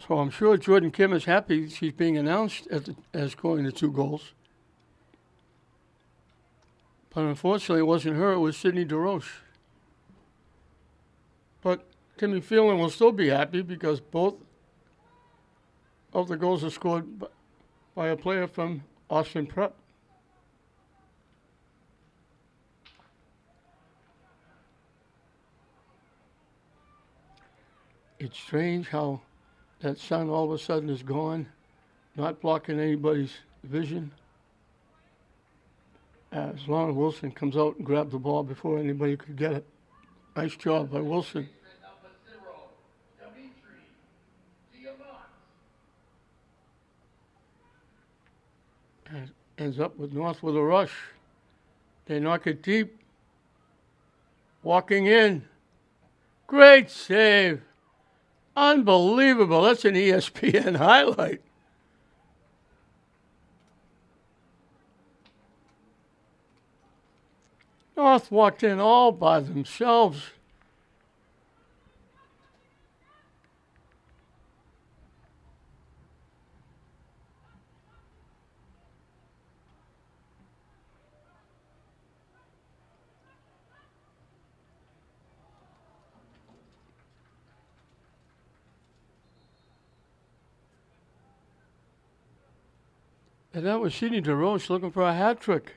So I'm sure Jordan Kim is happy she's being announced as scoring the 2 goals. But unfortunately, it wasn't her, it was Sidney DeRoche. But Timmy Phelan will still be happy because both of the goals are scored by a player from Austin Prep. It's strange how that sun all of a sudden is gone, not blocking anybody's vision. As Lon Wilson comes out and grabs the ball before anybody could get it. Nice job by Wilson. Number 0, Dimitri Diamant. And ends up with North with a rush. They knock it deep. Walking in. Great save. Unbelievable. That's an ESPN highlight. North walked in all by themselves. And that was Sidney DeRoche looking for a hat trick.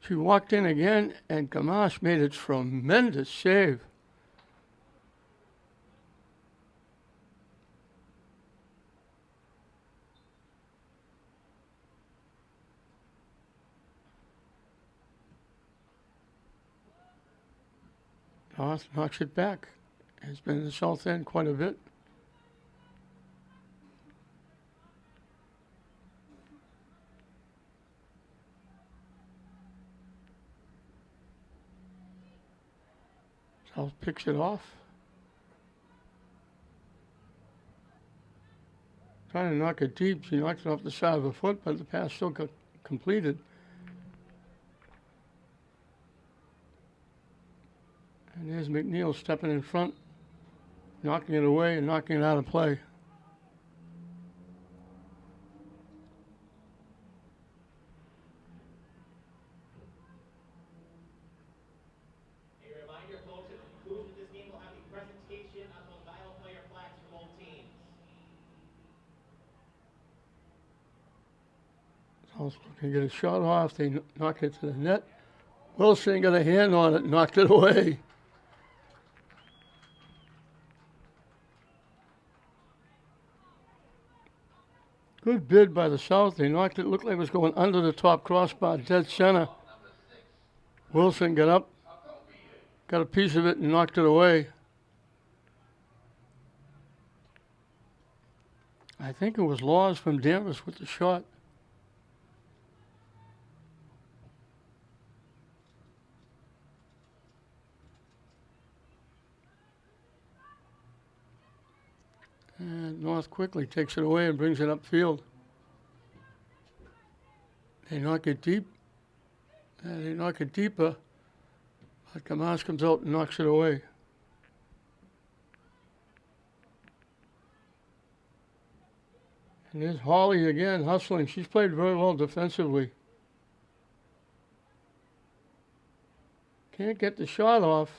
She walked in again, and Gamache made a tremendous save. North knocks it back. It's been in the south end quite a bit. South picks it off. Trying to knock it deep. She knocked it off the side of her foot, but the pass still got completed. And there's McNeil stepping in front, knocking it away and knocking it out of play. A reminder, folks, at the conclusion of this game, we'll have the presentation of those dial player flags for both teams. South can get a shot off. They knock it to the net. Wilson got a hand on it, knocked it away. Good bid by the South. They knocked it. Looked like it was going under the top crossbar, dead center. Wilson got up, got a piece of it, and knocked it away. I think it was Laws from Danvers with the shot. And North quickly takes it away and brings it upfield. They knock it deep. And they knock it deeper. But Gamache comes out and knocks it away. And there's Holly again, hustling. She's played very well defensively. Can't get the shot off.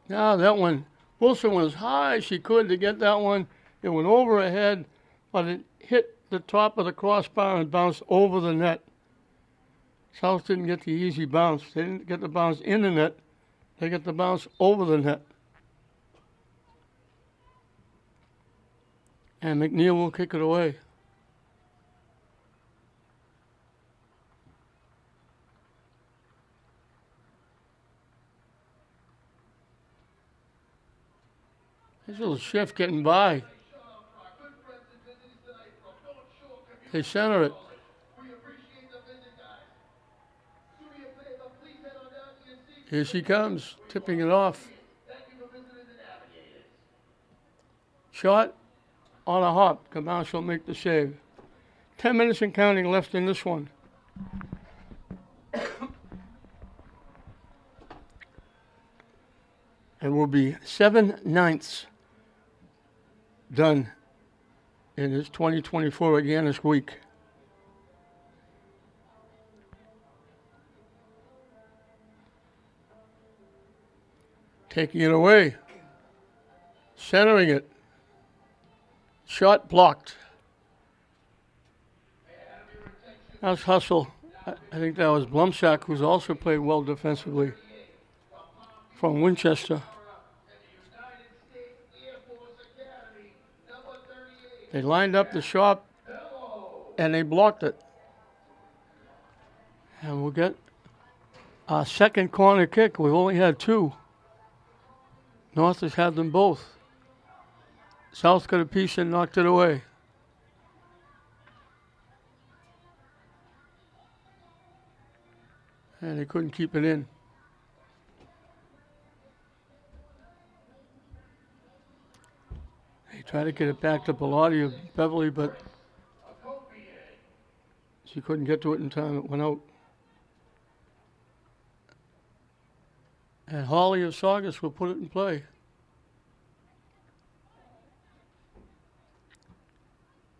Now that one, Wilson went as high as she could to get that one. It went over her head, but it hit the top of the crossbar and bounced over the net. South didn't get the easy bounce. They didn't get the bounce in the net. They got the bounce over the net. And McNeil will kick it away. There's a little shift getting by. They center it. Here she comes, tipping it off. Shot on a hop. Gamache will make the save. 10 minutes and counting left in this one. It will be 7/9 done in this 2024 Agganis week. Taking it away. Centering it. Shot blocked. That's hustle. I think that was Blumsack, who's also played well defensively from Winchester. They lined up the shot and they blocked it. And we'll get our second corner kick. We've only had two. North has had them both. South got a piece and knocked it away. And they couldn't keep it in. They tried to get it back to Bellotti of Beverly, but she couldn't get to it in time. It went out. And Holly of Saugus will put it in play.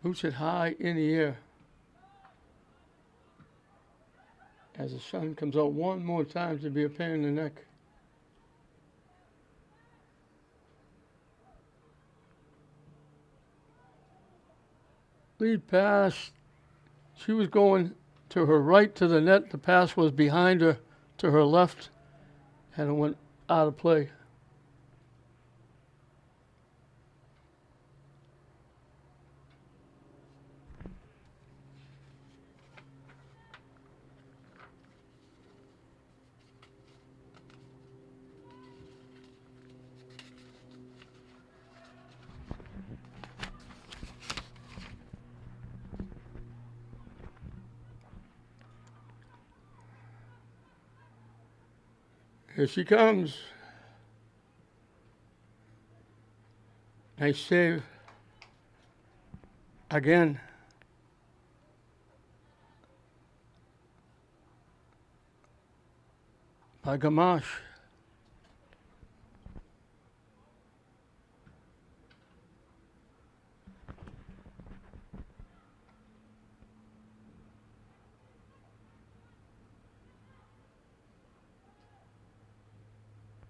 Boots it high in the air. As the sun comes out one more time to be a pain in the neck. Lead pass. She was going to her right to the net. The pass was behind her to her left. And it went out of play. Here she comes. Nice save. Again. By Gamache.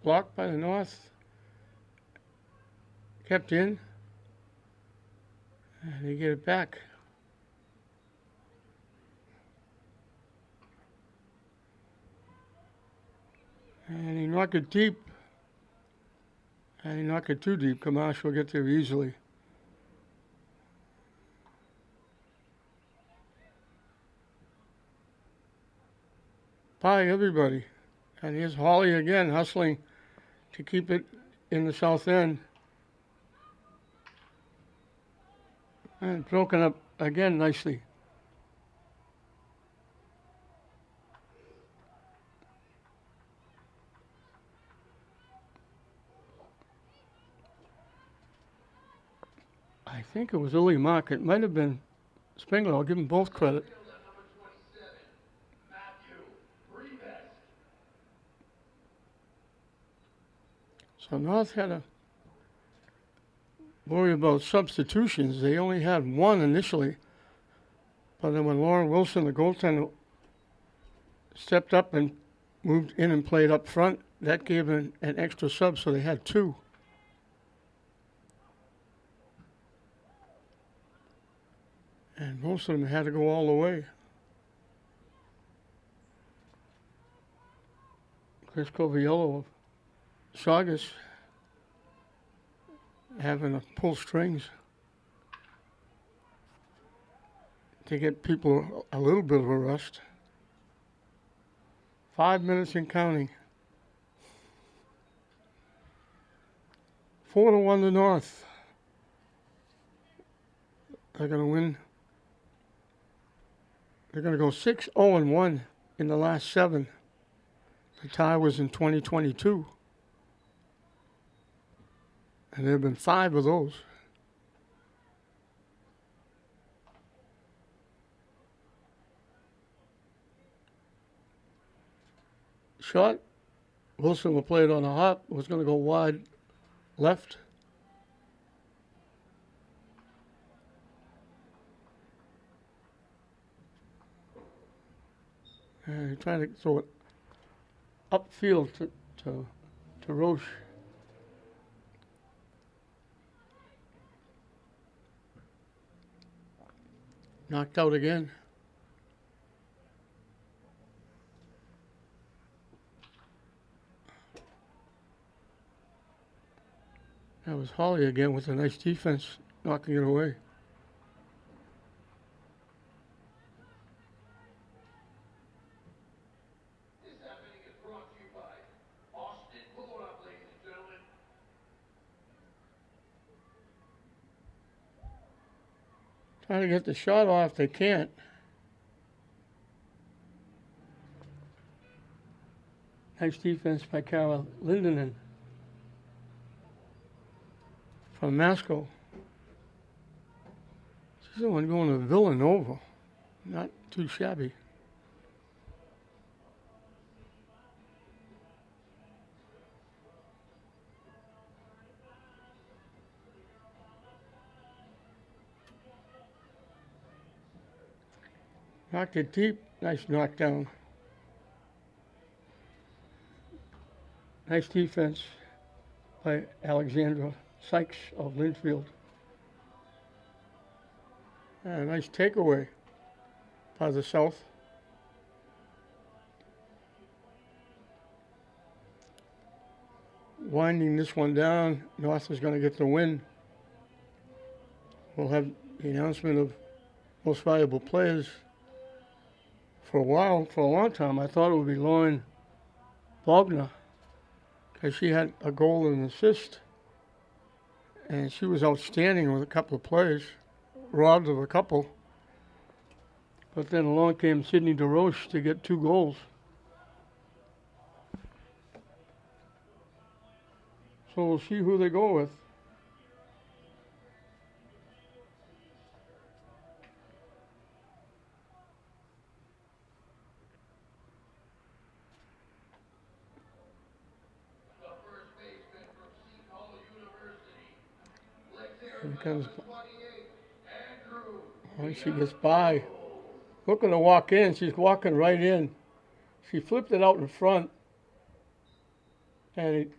Blocked by the North. Kept in. And they get it back. And he knocked it deep. And he knocked it too deep. Gamache will get there easily. Bye, everybody. And here's Holly again, hustling to keep it in the south end. And broken up again nicely. I think it was early mark. It might have been Spengler. I'll give them both credit. So North had to worry about substitutions. They only had one initially. But then when Lauren Wilson, the goaltender, stepped up and moved in and played up front, that gave an extra sub, so they had two. And most of them had to go all the way. Chris Coviello of Saugus having to pull strings to get people a little bit of a rest. 5 minutes and counting. 4-1 to North. They're going to win. They're going to go 6-0-1 in the last 7. The tie was in 2022. And there have been 5 of those. Shot. Wilson will play it on a hop. Was going to go wide left. And he's trying to throw it upfield to Roche. Knocked out again. That was Holly again with a nice defense, knocking it away. This happening is brought to you by Austin. Pull it up, ladies and gentlemen. Trying to get the shot off, they can't. Nice defense by Kara Lindenen from Masco. She's the one going to Villanova. Not too shabby. Knocked it deep. Nice knockdown. Nice defense by Alexandra Sykes of Linfield. And a nice takeaway by the South. Winding this one down, North is going to get the win. We'll have the announcement of most valuable players. For a while, for a long time, I thought it would be Lauren Bogner, because she had a goal and an assist, and she was outstanding with a couple of plays, robbed of a couple. But then along came Sydney DeRoche to get 2 goals. So we'll see who they go with. The first baseman from Seton University. Here comes. 28, Andrew. Oh, she gets by. Looking to walk in. She's walking right in. She flipped it out in front. And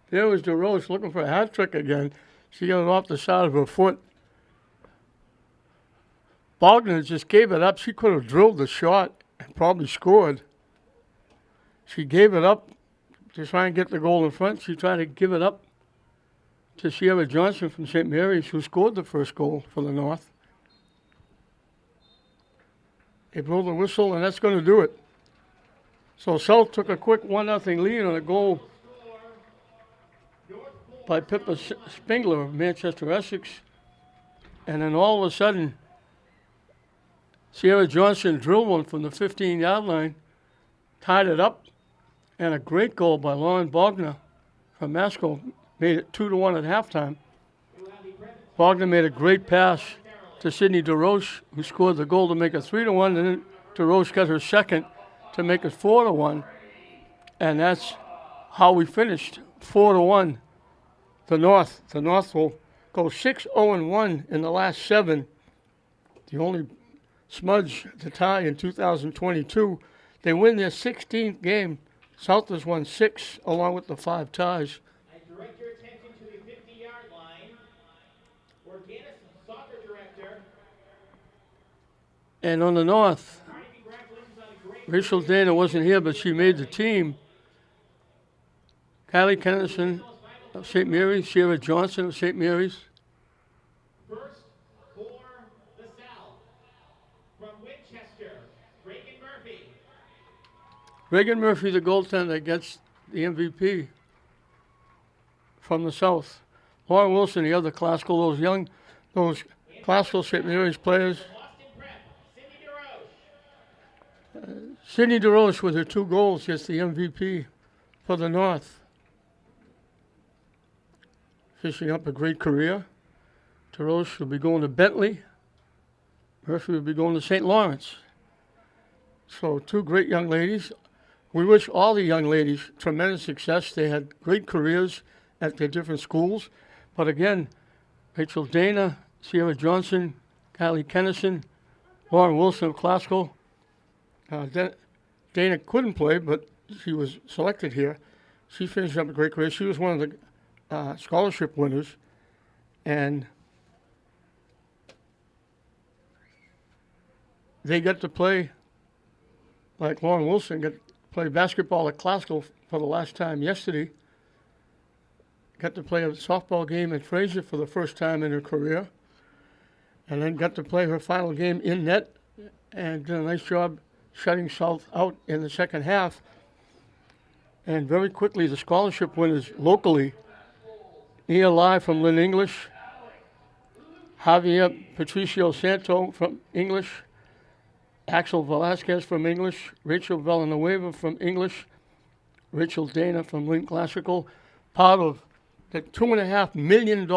there was DeRoche looking for a hat trick again. She got it off the side of her foot. Bogner just gave it up. She could have drilled the shot and probably scored. She gave it up to try and get the goal in front. She tried to give it up to Sierra Johnson from St. Mary's, who scored the first goal for the North. They blow the whistle, and that's going to do it. So South took a quick 1-0 lead on a goal by Pippa Spengler of Manchester, Essex. And then all of a sudden, Sierra Johnson drilled one from the 15-yard line, tied it up, and a great goal by Lauren Bogner from Masco made it 2-1 at halftime. Bogner made a great pass to Sydney DeRoche, who scored the goal to make it 3-1, and then DeRoche got her second to make it 4-1. And that's how we finished, 4-1. The North will go 6-0-1 in the last 7. The only smudge to tie in 2022. They win their 16th game. South has won 6 along with the 5 ties. I direct your attention to the 50-yard line. Agganis, soccer director. And on the North, Hearty congratulations on a great Rachel Dana wasn't here, but she made the team. Kylie Kennison of St. Mary's, Shira Johnson of St. Mary's. first for the South. From Winchester, Reagan Murphy. Reagan Murphy, the goaltender, gets the MVP from the South. Lauren Wilson, the other classical, those classical St. Mary's players. Boston Prep, Cindy DeRoche. Sydney DeRoche with her 2 goals gets the MVP for the North. Finishing up a great career. DeRoche will be going to Bentley. Murphy will be going to St. Lawrence. So 2 great young ladies. We wish all the young ladies tremendous success. They had great careers at their different schools. But again, Rachel Dana, Sierra Johnson, Kylie Kennison, Lauren Wilson of classical. Dana couldn't play, but she was selected here. She finished up a great career. She was one of the scholarship winners, and they got to play, like Lauren Wilson, got to play basketball at classical for the last time yesterday. Got to play a softball game at Fraser for the first time in her career, and then got to play her final game in net, and did a nice job shutting South out in the second half. And very quickly, the scholarship winners locally: Nia Lai from Lynn English, Javier Patricio Santo from English, Axel Velasquez from English, Rachel Villanueva from English, Rachel Dana from Lynn Classical, part of the $2.5 million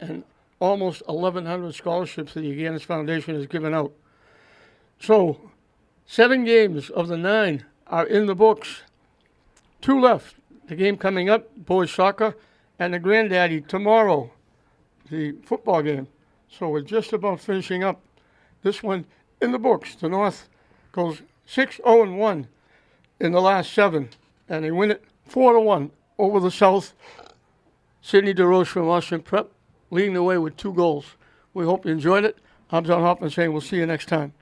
and almost 1,100 scholarships that the Agganis Foundation has given out. So, 7 games of the 9 are in the books. 2 left. The game coming up, boys soccer, and the granddaddy tomorrow, the football game. So we're just about finishing up this one in the books. The North goes 6-0-1 in the last 7, and they win it 4-1 over the South. Sydney DeRoche from Boston Prep leading the way with 2 goals. We hope you enjoyed it. I'm John Hoffman saying we'll see you next time.